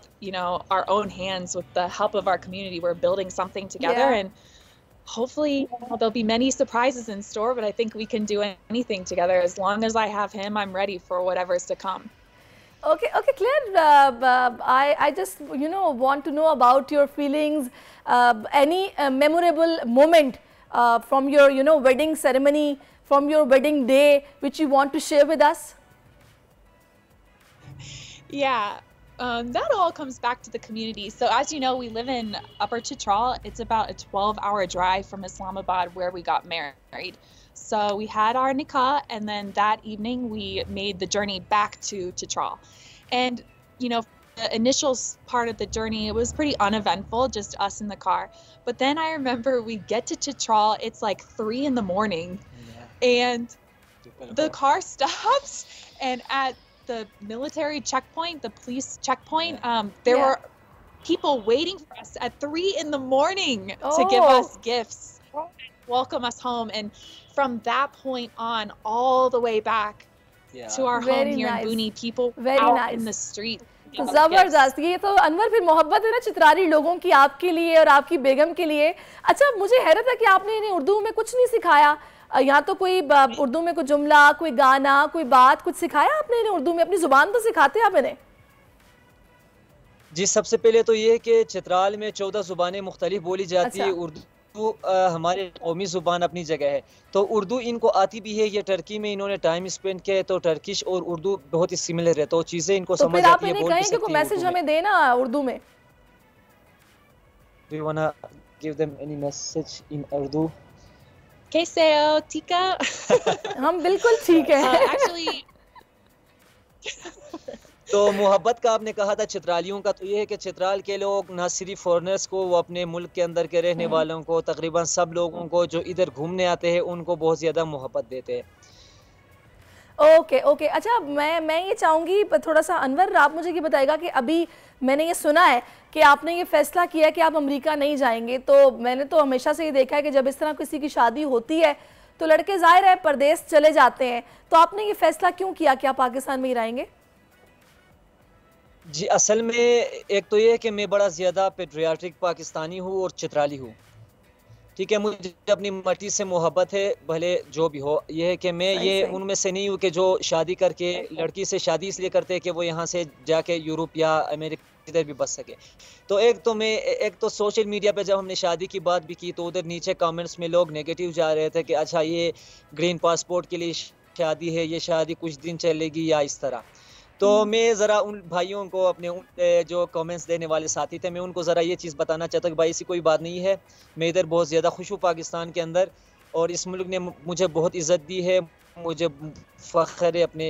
our own hands, with the help of our community. We're building something together, and hopefully there'll be many surprises in store, but I think we can do anything together. As long as I have him, I'm ready for whatever's to come. Okay, Claire, I just, want to know about your feelings, any memorable moment from your, wedding ceremony, from your wedding day, which you want to share with us? Yeah, that all comes back to the community. So as you know, we live in Upper Chitral. It's about a 12-hour drive from Islamabad, where we got married. So we had our nikah, and then that evening we made the journey back to Chitral. And, the initial part of the journey, it was pretty uneventful, just us in the car. But then I remember we get to Chitral, it's like 3 in the morning, and the car stops, and at the military checkpoint, the police checkpoint, there were people waiting for us at 3 in the morning to give us gifts, welcome us home. And from that point on, all the way back to our home here in Buni, people out in the street. तो जबरदस्त, ये तो अनवर फिर मोहब्बत है ना चित्राली लोगों की आपके लिए और आपकी बेगम के लिए। अच्छा, मुझे हैरत है कि आपने इन्हें उर्दू में कुछ नहीं सिखाया, यहाँ तो कोई उर्दू में कोई जुमला, कोई गाना, कोई बात कुछ सिखाया आपने इन्हें उर्दू में? अपनी जुबान तो सिखाते आप इन्हें। जी, सबसे पहले तो ये कि चित्राल में 14 जुबानें मुख्तलिफ बोली जाती है। उर्दू हमारे कौमी जुबान अपनी जगह है, तो उर्दू इनको आती भी है। ये टर्की में इन्होंने टाइम स्पेंड किया है, तो टर्किश और उर्दू बहुत ही सिमिलर है, तो चीजें इनको समझ आती है, बोल भी सकती है। कोई मैसेज हमें देना उर्दू में। Do you wanna give them any message in Urdu? कैसे हो, ठीक है? हम बिल्कुल ठीक है। Actually, तो मोहब्बत का आपने कहा था चित्रालियों का, तो ये है कि चित्राल के लोग ना सिर्फ फॉरेनर्स को, वो अपने मुल्क के अंदर के रहने वालों को, तकरीबन सब लोगों को जो इधर घूमने आते हैं, उनको बहुत ज़्यादा मोहब्बत देते हैं। ओके। अच्छा, मैं ये चाहूँगी थोड़ा सा अनवर, आप मुझे ये बताएगा कि अभी मैंने ये सुना है कि आपने ये फैसला किया कि आप अमेरिका नहीं जाएंगे। तो मैंने तो हमेशा से ये देखा है कि जब इस तरह किसी की शादी होती है तो लड़के ज़ाहिर है परदेश चले जाते हैं, तो आपने ये फैसला क्यों किया कि आप पाकिस्तान में ही रहेंगे? जी, असल में एक तो ये है कि मैं बड़ा ज़्यादा पेट्रियाटिक पाकिस्तानी हूँ और चित्राली हूँ, ठीक है। मुझे अपनी मट्टी से मोहब्बत है, भले जो भी हो। ये है कि मैं ये उनमें से नहीं हूँ कि जो शादी करके, लड़की से शादी इसलिए करते हैं कि वो यहाँ से जाके यूरोप या अमेरिका इधर भी बच सके। तो एक तो सोशल मीडिया पे जब हमने शादी की बात भी की, तो उधर नीचे कमेंट्स में लोग नेगेटिव जा रहे थे कि अच्छा ये ग्रीन पासपोर्ट के लिए शादी है, ये शादी कुछ दिन चलेगी या इस तरह। तो मैं ज़रा उन भाइयों को, अपने जो कमेंट्स देने वाले साथी थे, मैं उनको ज़रा ये चीज़ बताना चाहता हूँ कि भाई ऐसी कोई बात नहीं है। मैं इधर बहुत ज़्यादा खुश हूँ पाकिस्तान के अंदर, और इस मुल्क ने मुझे बहुत इज़्ज़त दी है, मुझे फ़ख्र है अपने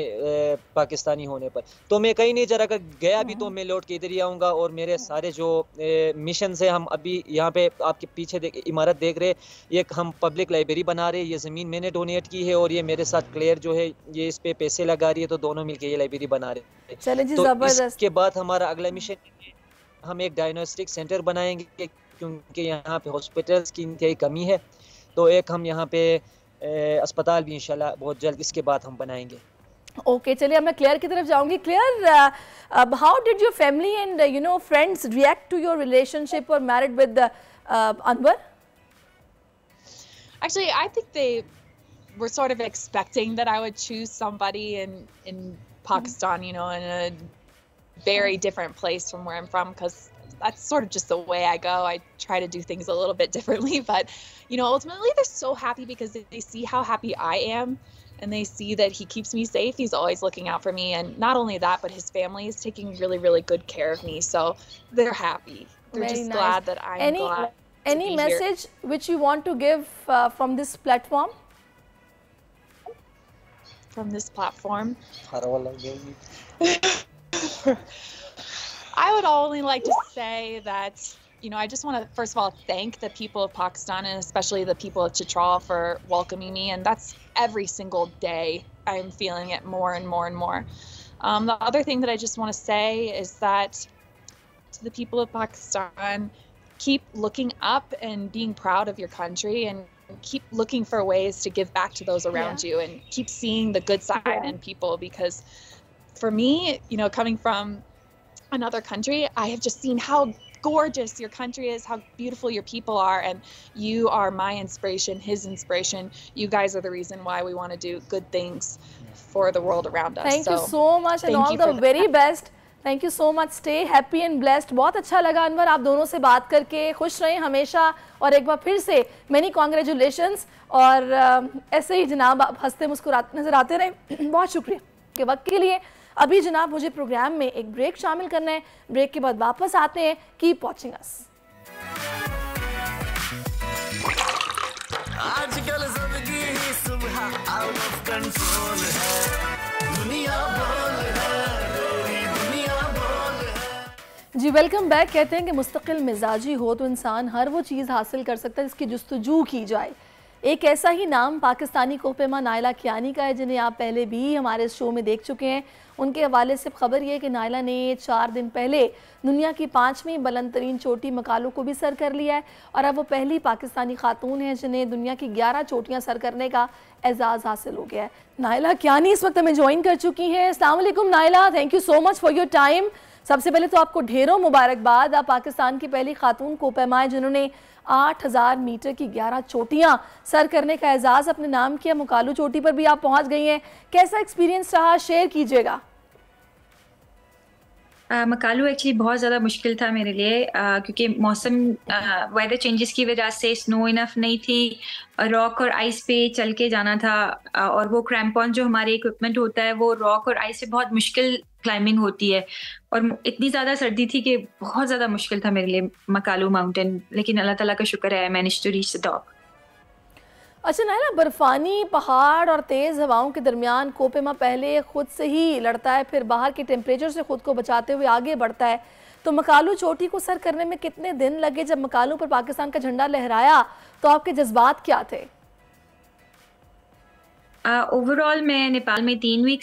पाकिस्तानी होने पर। तो मैं कहीं नहीं जरा गया भी, तो मैं लौट के इधर ही आऊँगा। और मेरे सारे जो मिशन से, हम अभी यहाँ पे आपके पीछे इमारत देख रहे, ये हम पब्लिक लाइब्रेरी बना रहे हैं। ये ज़मीन मैंने डोनेट की है, और ये मेरे साथ क्लेयर जो है ये इस पे पैसे लगा रही है, तो दोनों मिलके ये लाइब्रेरी बना रहे हैं। चले जी, तो ज़बरदस्त। इसके बाद हमारा अगला मिशन, हम एक डायग्नोस्टिक सेंटर बनाएंगे, क्योंकि यहाँ पे हॉस्पिटल्स की इंतहाई कमी है। तो एक हम यहाँ पे अस्पताल भी इंशाल्लाह बहुत जल्द इसके बाद हम बनाएंगे। ओके, चलिए अब मैं क्लेयर की तरफ जाऊंगी। Claire, how did your family and friends react to your relationship और married with Anwar? Actually, I think they were sort of expecting that I would choose somebody in Pakistan, you know, in a very different place from where I'm from, because that's sort of just the way I go. I try to do things a little bit differently, but, you know, ultimately they're so happy because they see how happy I am, and they see that he keeps me safe. He's always looking out for me, and not only that, but his family is taking really, really good care of me. So they're happy. They're Very just nice. glad that I'm glad. Any message which you want to give from this platform? From this platform? I would only like to say that, you know, I just want to, first of all, thank the people of Pakistan, and especially the people of Chitral, for welcoming me. And that's every single day. I'm feeling it more and more and more. The other thing that I just want to say is that to the people of Pakistan, keep looking up and being proud of your country, and keep looking for ways to give back to those around you, and keep seeing the good side in people. Because for me, you know, coming from another country, I have just seen how gorgeous your country is, how beautiful your people are, and you are my inspiration, his inspiration. You guys are the reason why we want to do good things for the world around us. Thank you so much and all the very best. Thank you so much. Stay happy and blessed. बहुत अच्छा लगा अनवर आप दोनों से बात करके. खुश रहें हमेशा, और एक बार फिर से many congratulations. और ऐसे ही जनाब आप हंसते मुस्कुराते नजर आते रहें. बहुत शुक्रिया के वक्त के लिए. अभी जनाब मुझे प्रोग्राम में एक ब्रेक शामिल करना है. ब्रेक के बाद वापस आते हैं. Keep watching us. आजकल जिंदगी ही सुबह आउट ऑफ कंट्रोल है. दुनिया बोल है, दुनिया बोल है. जी वेलकम बैक. कहते हैं कि मुस्तकिल मिजाजी हो तो इंसान हर वो चीज़ हासिल कर सकता है जिसकी जुस्तजू की जाए. एक ऐसा ही नाम पाकिस्तानी कोपेमा नायला कियानी का है, जिन्हें आप पहले भी हमारे शो में देख चुके हैं. उनके हवाले से खबर ये है कि नायला ने 4 दिन पहले दुनिया की 5वीं बुलंद तरीन चोटी मकालू को भी सर कर लिया है, और अब वो पहली पाकिस्तानी खातून है जिन्हें दुनिया की 11 चोटियां सर करने का एजाज़ हासिल हो गया है. नायला कियानी इस वक्त हमें ज्वाइन कर चुकी हैं. अस्सलाम वालेकुम Naila, thank you so much for your time. सबसे पहले तो आपको ढेरों मुबारकबाद. आप पाकिस्तान की पहली खातून कोपेमा है जिन्होंने 8000 मीटर की 11 चोटियां सर करने का एजाज़ अपने नाम किया. मुकालू चोटी पर भी आप पहुंच गई हैं. कैसा एक्सपीरियंस रहा, शेयर कीजिएगा. मकालू एक्चुअली बहुत ज़्यादा मुश्किल था मेरे लिए, क्योंकि मौसम वेदर चेंजेस की वजह से स्नो इनफ नहीं थी. रॉक और आइस पे चल के जाना था, और वो क्रैम्पॉन जो हमारे इक्विपमेंट होता है वो रॉक और आइस पे बहुत मुश्किल क्लाइंबिंग होती है, और इतनी ज़्यादा सर्दी थी कि बहुत ज़्यादा मुश्किल था मेरे लिए मकालू माउंटेन. लेकिन अल्लाह ताला का शुक्र है, I managed to reach the top. अच्छा नायला, बर्फानी पहाड़ और तेज़ हवाओं के दरमियान कोपेमा पहले खुद से ही लड़ता है, फिर बाहर के टेम्परेचर से खुद को बचाते हुए आगे बढ़ता है. तो मकालू चोटी को सर करने में कितने दिन लगे? जब मकालू पर पाकिस्तान का झंडा लहराया तो आपके जज्बात क्या थे? ओवरऑल मैं नेपाल में 3 वीक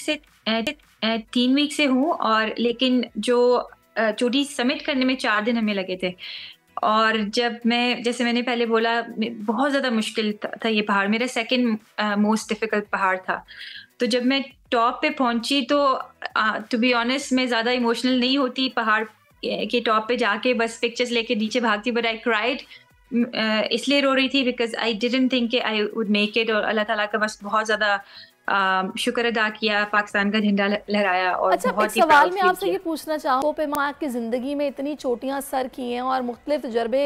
से हूँ, और लेकिन जो चोटी समिट करने में 4 दिन हमें लगे थे. और जब मैं, जैसे मैंने पहले बोला, बहुत ज़्यादा मुश्किल था ये पहाड़. मेरा सेकंड मोस्ट डिफ़िकल्ट पहाड़ था. तो जब मैं टॉप पे पहुंची तो टू बी ऑनेस्ट मैं ज़्यादा इमोशनल नहीं होती पहाड़ के टॉप पे जाके बस पिक्चर्स लेके नीचे भागती, बट आई क्राइड. इसलिए रो रही थी बिकॉज आई डिडंट थिंक कि आई वुड मेक इट, और अल्लाह ताला का बस बहुत ज़्यादा शुक्र अदा किया, पाकिस्तान का झंडा लहराया. और अच्छा, बहुत एक सवाल मैं आपसे ये पूछना चाहूँ, कोपेमा की ज़िंदगी में इतनी चोटियाँ सर की हैं और मुख्तलिफ तजर्बे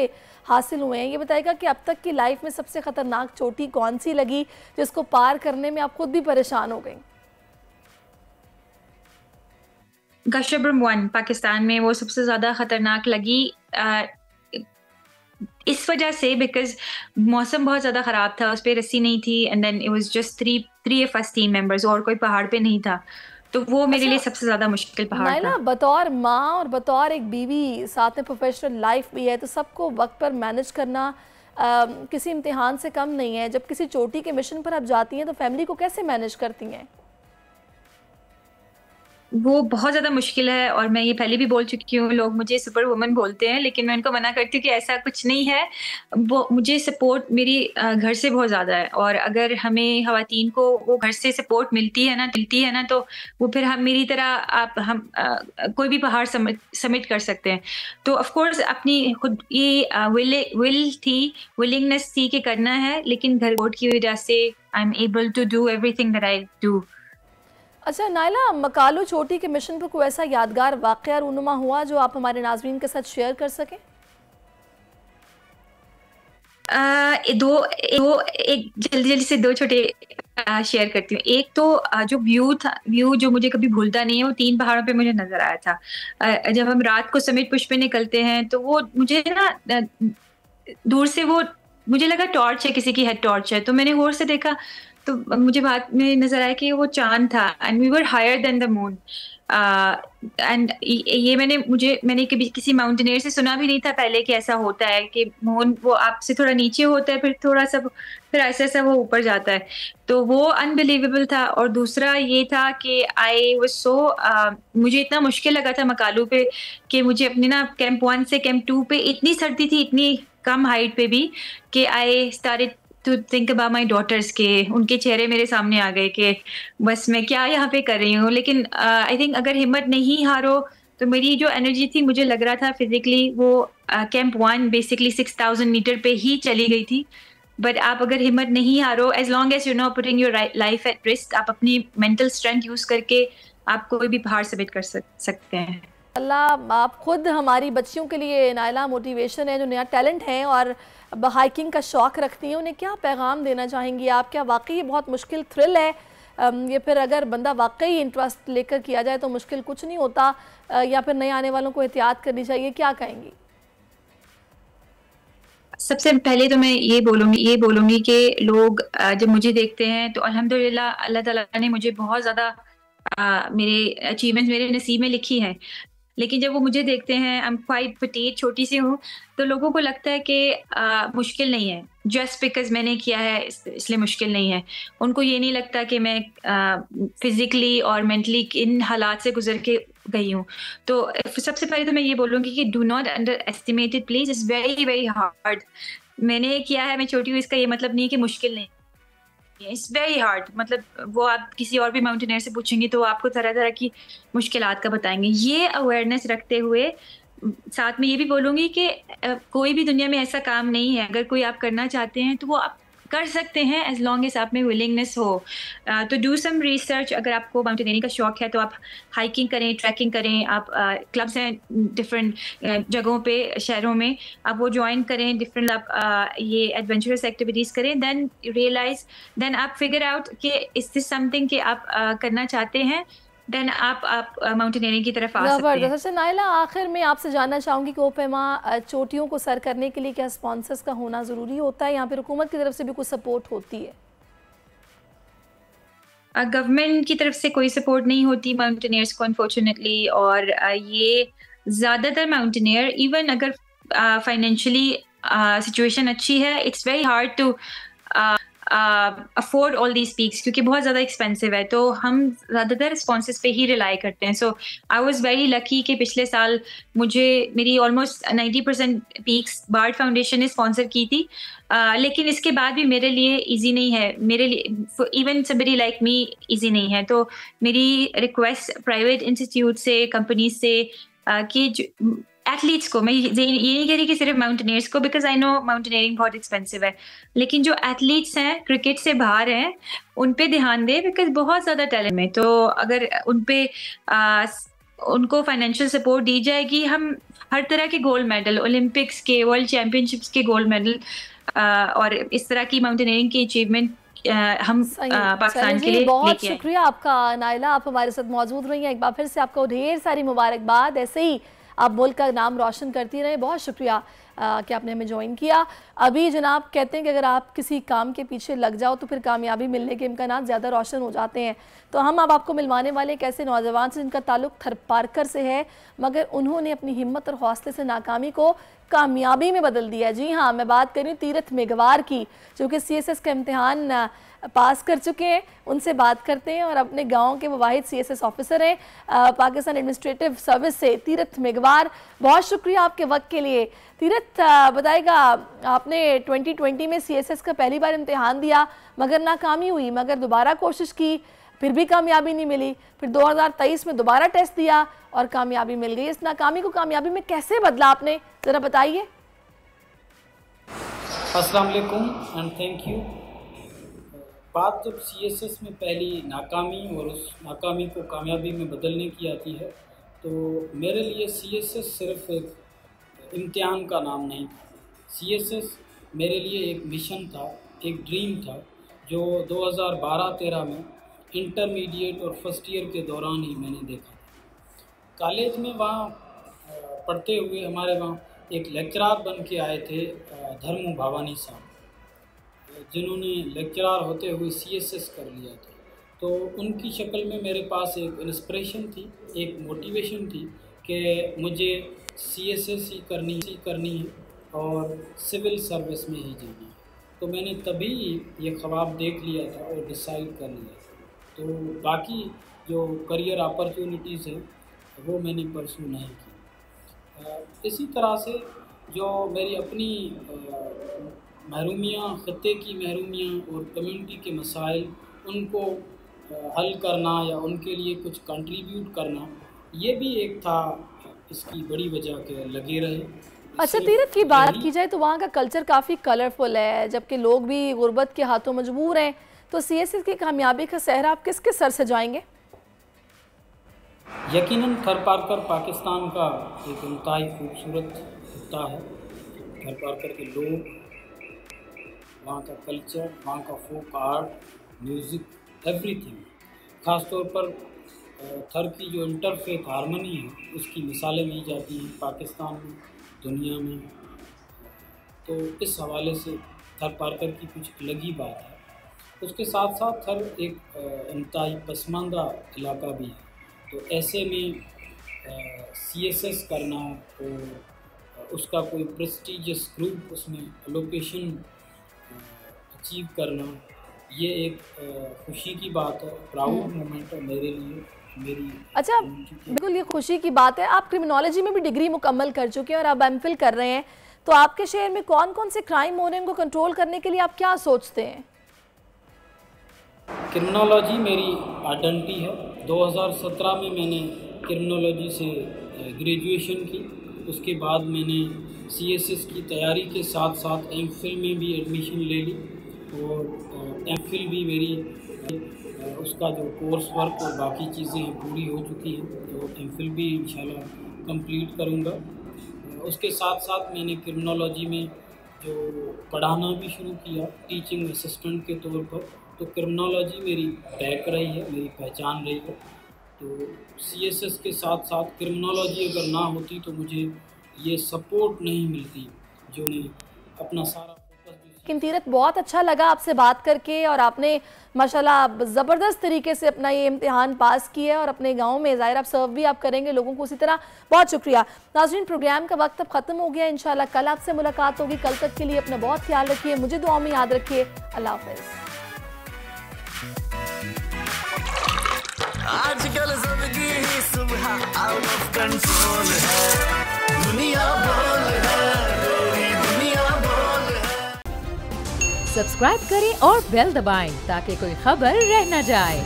हासिल हुए हैं, ये बताएगा कि अब तक की लाइफ में सबसे ख़तरनाक चोटी कौन सी लगी जिसको पार करने में आप खुद भी परेशान हो गई? गशब्रम 1 पाकिस्तान में, वो सबसे ज़्यादा ख़तरनाक लगी इस वजह से बिकॉज मौसम बहुत ज़्यादा ख़राब था, उस पर रस्सी नहीं थी, and then it was just 3 of us team members, और कोई पहाड़ पे नहीं था. तो वो मेरे लिए सबसे ज़्यादा मुश्किल पहाड़ था. बतौर माँ और बतौर एक बीवी, साथ में प्रोफेशनल लाइफ भी है, तो सबको वक्त पर मैनेज करना किसी इम्तिहान से कम नहीं है. जब किसी चोटी के मिशन पर आप जाती हैं तो फैमिली को कैसे मैनेज करती हैं? वो बहुत ज़्यादा मुश्किल है, और मैं ये पहले भी बोल चुकी हूँ, लोग मुझे सुपर वुमन बोलते हैं, लेकिन मैं उनको मना करती हूँ कि ऐसा कुछ नहीं है. वो मुझे सपोर्ट मेरी घर से बहुत ज़्यादा है, और अगर हमें ख़वातीन को वो घर से सपोर्ट मिलती है ना तो वो फिर हम मेरी तरह हम कोई भी पहाड़ समिट कर सकते हैं. तो ऑफ कोर्स अपनी खुद ये विलिंगनेस थी कि करना है, लेकिन घर बोर्ड की वजह से I am able to do everything that I do. अच्छा नायला, मकालू चोटी के मिशन पर कोई ऐसा यादगार वाक़या रूनुमा हुआ जो आप हमारे नाज़रीन के साथ शेयर कर सकें? एक जल्दी से दो छोटे शेयर करती हूँ। एक तो जो व्यू जो मुझे कभी भूलता नहीं है, वो 3 पहाड़ों पे मुझे नजर आया था। जब हम रात को समिट पुष्प पे निकलते हैं तो वो मुझे ना दूर से वो मुझे लगा टॉर्च है, किसी की हेड टॉर्च है, तो मैंने गौर से देखा तो मुझे बाद में नजर आया कि वो चांद था and we were higher than the moon. And ये मैंने कभी किसी माउंटेनियर से सुना भी नहीं था पहले कि ऐसा होता है कि मून वो आपसे थोड़ा नीचे होता है, फिर ऐसा ऐसा वो ऊपर जाता है, तो वो अनबिलीवेबल था। और दूसरा ये था कि आई वाज सो मुझे इतना मुश्किल लगा था मकालू पे कि मुझे अपने ना कैंप 1 से कैंप 2 पे इतनी सर्दी थी, इतनी कम हाइट पे भी, कि I started to think about my daughters के उनके चेहरे मेरे सामने आ गए कि बस मैं क्या यहाँ पे कर रही हूँ। लेकिन आई थिंक अगर हिम्मत नहीं हारो तो मेरी जो एनर्जी थी, मुझे लग रहा था फिजिकली वो कैंप 1 बेसिकली 6000 मीटर पे ही चली गई थी। बट आप अगर हिम्मत नहीं हारो, as long as you no putting your life at risk, आप अपनी मेंटल स्ट्रेंथ यूज करके आप कोई भी पहाड़ समिट कर सकते हैं। अल्लाह, आप खुद हमारी बच्चियों के लिए नायला मोटिवेशन है, जो नया टैलेंट है और हाइकिंग का शौक़ रखती हैं, उन्हें क्या पैगाम देना चाहेंगी आप? क्या वाकई बहुत मुश्किल थ्रिल है ये, फिर अगर बंदा वाकई इंटरेस्ट लेकर किया जाए तो मुश्किल कुछ नहीं होता, या फिर नए आने वालों को एहतियात करनी चाहिए, क्या कहेंगी? सबसे पहले तो मैं ये बोलूँगी कि लोग जब मुझे देखते हैं तो अल्हम्दुलिल्लाह अल्लाह ताला ने मुझे बहुत ज़्यादा मेरे अचीवमेंट्स मेरे नसीब में लिखी हैं, लेकिन जब वो मुझे देखते हैं, आई एम क्वाइट पेटीट, छोटी सी हूँ, तो लोगों को लगता है कि मुश्किल नहीं है, जस्ट बिकॉज मैंने किया है इसलिए मुश्किल नहीं है। उनको ये नहीं लगता कि मैं फिजिकली और मेंटली इन हालात से गुजर के गई हूँ। तो सबसे पहले तो मैं ये बोलूँगी कि do not under estimate it please, it's very very hard. मैंने किया है, मैं छोटी हूँ, इसका ये मतलब नहीं है कि मुश्किल नहीं, इट्स वेरी हार्ड। मतलब वो आप किसी और भी माउंटेनियर से पूछेंगे तो आपको तरह तरह की मुश्किलात का बताएंगे। ये अवेयरनेस रखते हुए साथ में ये भी बोलूँगी कि कोई भी दुनिया में ऐसा काम नहीं है, अगर कोई आप करना चाहते हैं तो वो आप कर सकते हैं एज लॉन्ग एज आप में विलिंगनेस हो। तो डू सम रिसर्च। अगर आपको माउंटेनियरिंग का शौक है तो आप हाइकिंग करें, ट्रैकिंग करें, आप क्लब्स हैं डिफरेंट जगहों पे, शहरों में, आप वो ज्वाइन करें, डिफरेंट आप ये एडवेंचरस एक्टिविटीज़ करें, देन आप फिगर आउट कि इज दिस समथिंग कि आप करना चाहते हैं, देन आप माउंटेनियरिंग की तरफ आ सकते हैं। अच्छा नायला, आखिर में आपसे जानना चाहूँगी कि ओपेमा चोटियों को सर करने के लिए क्या स्पॉन्सर्स का होना ज़रूरी होता है, या फिर हुकूमत की तरफ से भी कुछ सपोर्ट होती है? गवर्नमेंट की तरफ से कोई सपोर्ट नहीं होती माउंटेनियर्स को अनफॉर्चुनेटली, और ये ज़्यादातर माउंटेनियर इवन अगर फाइनेंशियली सिचुएशन अच्छी है, it's very hard to afford all these peaks, क्योंकि बहुत ज़्यादा एक्सपेंसिव है, तो हम ज़्यादातर स्पॉन्सर्स पे ही रिलाई करते हैं। सो आई वाज वेरी लकी कि पिछले साल मेरी ऑलमोस्ट 90% पीक्स बार्ड फाउंडेशन ने स्पॉन्सर की थी, लेकिन इसके बाद भी मेरे लिए ईजी नहीं है, मेरे लिए even somebody like me easy नहीं है। तो मेरी रिक्वेस्ट प्राइवेट इंस्टीट्यूट से, कंपनीज से कि एथलीट्स को, मैं ये नहीं कह रही कि सिर्फ माउंटेनियर्स को, बिकॉज आई नो माउंटेनियरिंग बहुत एक्सपेंसिव है, लेकिन जो एथलीट्स हैं, क्रिकेट से बाहर हैं, उन पे ध्यान दें, बिकॉज बहुत ज़्यादा टैलेंट में, तो अगर उन पे उनको फाइनेंशियल सपोर्ट दी जाएगी, हम हर तरह के गोल्ड मेडल, ओलंपिक्स के, वर्ल्ड चैम्पियनशिप्स के गोल्ड मेडल और इस तरह की माउंटेनियरिंग की अचीवमेंट हम पाकिस्तान के लिए बहुत शुक्रिया आपका नायला, आप हमारे साथ मौजूद रही हैं। एक बार फिर से आपको ढेर सारी मुबारकबाद, ऐसे ही आप मुल्क का नाम रोशन करती रहे। बहुत शुक्रिया कि आपने हमें ज्वाइन किया। अभी जनाब कहते हैं कि अगर आप किसी काम के पीछे लग जाओ तो फिर कामयाबी मिलने के इम्कानात ज़्यादा रोशन हो जाते हैं। तो हम अब आपको मिलवाने वाले एक ऐसे नौजवान से जिनका ताल्लुक थरपारकर से है, मगर उन्होंने अपनी हिम्मत और हौसले से नाकामी को कामयाबी में बदल दिया। जी हाँ, मैं बात कर रही हूँ तीरथ मेघवार की, जो कि CSS का इम्तिहान पास कर चुके हैं। उनसे बात करते हैं, और अपने गांव के वो वाहिद CSS ऑफिसर हैं पाकिस्तान एडमिनिस्ट्रेटिव सर्विस से, तीरथ मेघवार। बहुत शुक्रिया आपके वक्त के लिए। तीरथ बताएगा, आपने 2020 में CSS का पहली बार इम्तिहान दिया, मगर नाकामी हुई, मगर दोबारा कोशिश की, फिर भी कामयाबी नहीं मिली, फिर 2023 में दोबारा टेस्ट दिया और कामयाबी मिल गई। इस नाकामी को कामयाबी में कैसे बदला आपने, ज़रा बताइए। अस्सलाम वालेकुम एंड थैंक यू। बात जब CSS में पहली नाकामी और उस नाकामी को कामयाबी में बदलने की आती है, तो मेरे लिए CSS सिर्फ एक इम्तिहान का नाम नहीं था। CSS मेरे लिए एक मिशन था, एक ड्रीम था, जो 2012-13 में इंटरमीडिएट और फर्स्ट ईयर के दौरान ही मैंने देखा था। कॉलेज में वहाँ पढ़ते हुए हमारे वहाँ एक लेक्चरार बन के आए थे धर्मू भावानी साहब, जिन्होंने लेक्चरार होते हुए CSS कर लिया था। तो उनकी शक्ल में मेरे पास एक इंस्पिरेशन थी, एक मोटिवेशन थी कि मुझे CSS ही करनी है और सिविल सर्विस में ही जाना है। तो मैंने तभी ये ख्वाब देख लिया था और डिसाइड कर लिया था। तो बाकी जो करियर अपॉर्चुनिटीज़ हैं वो मैंने परस्यू नहीं की। इसी तरह से जो मेरी अपनी महरूमियाँ, ख़त्ते की महरूमियाँ और कम्युनिटी के मसाइल, उनको हल करना या उनके लिए कुछ कंट्रीब्यूट करना, ये भी एक था इसकी बड़ी वजह के लगे रहे। अच्छा, तीरथ की बात की जाए तो वहाँ का कल्चर काफ़ी कलरफुल है, जबकि लोग भी गुर्बत के हाथों मजबूर हैं। तो CSS की कामयाबी का सहरा आप किसके सर से जाएंगे? यकीनन थर पारकर पाकिस्तान का एक इंतहाई खूबसूरत खित्ता है। थर पारकर के लोग, वहाँ का कल्चर, वहाँ का फोक आर्ट, म्यूज़िक, एवरीथिंग। ख़ास तौर पर थर की जो इंटरफेथ हारमनी है, उसकी मिसालें ली जाती हैं पाकिस्तान में, दुनिया में। तो इस हवाले से थर पारकर की कुछ अलग ही बात है। उसके साथ साथ थर एक इंतहाई पसमानदा इलाका भी है। तो ऐसे में CSS करना और उसका कोई प्रेस्टीजियस ग्रुप, उसमें लोकेशन अचीव करना, ये एक खुशी की बात है, प्राउड मोमेंट है मेरे लिए, मेरी। अच्छा, बिल्कुल ये खुशी की बात है। आप क्रिमिनोलॉजी में भी डिग्री मुकम्मल कर चुके हैं और अब MPhil कर रहे हैं। तो आपके शहर में कौन कौन से क्राइम हो रहे हैं, उनको कंट्रोल करने के लिए आप क्या सोचते हैं? क्रिमिनोलॉजी मेरी आइडेंटिटी है। 2017 में मैंने क्रिमिनोलॉजी से ग्रेजुएशन की। उसके बाद मैंने CSS की तैयारी के साथ साथ MPhil में भी एडमिशन ले ली और MPhil भी मेरी उसका जो कोर्स वर्क और बाकी चीज़ें पूरी हो चुकी हैं। तो MPhil भी इंशाल्लाह कंप्लीट करूँगा। उसके साथ साथ मैंने क्रिमिनोलॉजी में जो पढ़ाना भी शुरू किया टीचिंग असिस्टेंट के तौर पर। तो क्रिमिनोलॉजी मेरी बैक रही है, मेरी पहचान रही है। तो CSS के साथ साथ क्रिमिनोलॉजी अगर ना होती तो मुझे ये सपोर्ट नहीं मिलती जो ने अपना सारा फोकस। लेकिन तीरथ, बहुत अच्छा लगा आपसे बात करके और आपने माशाल्लाह ज़बरदस्त तरीके से अपना ये इम्तिहान पास किया है और अपने गांव में ज़ाहिर आप सर्व भी आप करेंगे लोगों को उसी तरह। बहुत शुक्रिया। नाज़रीन, प्रोग्राम का वक्त अब ख़त्म हो गया। इंशाल्लाह कल आपसे मुलाकात होगी। कल तक के लिए अपना बहुत ख्याल रखिए, मुझे दुआ में याद रखिए। अल्लाह हाफ़िज़। आजकल ज़िंदगी ही सुबह आउट ऑफ कंट्रोल है, दुनिया बोल है, दुनिया बोल है। सब्सक्राइब करें और बेल दबाएं ताकि कोई खबर रह न जाए।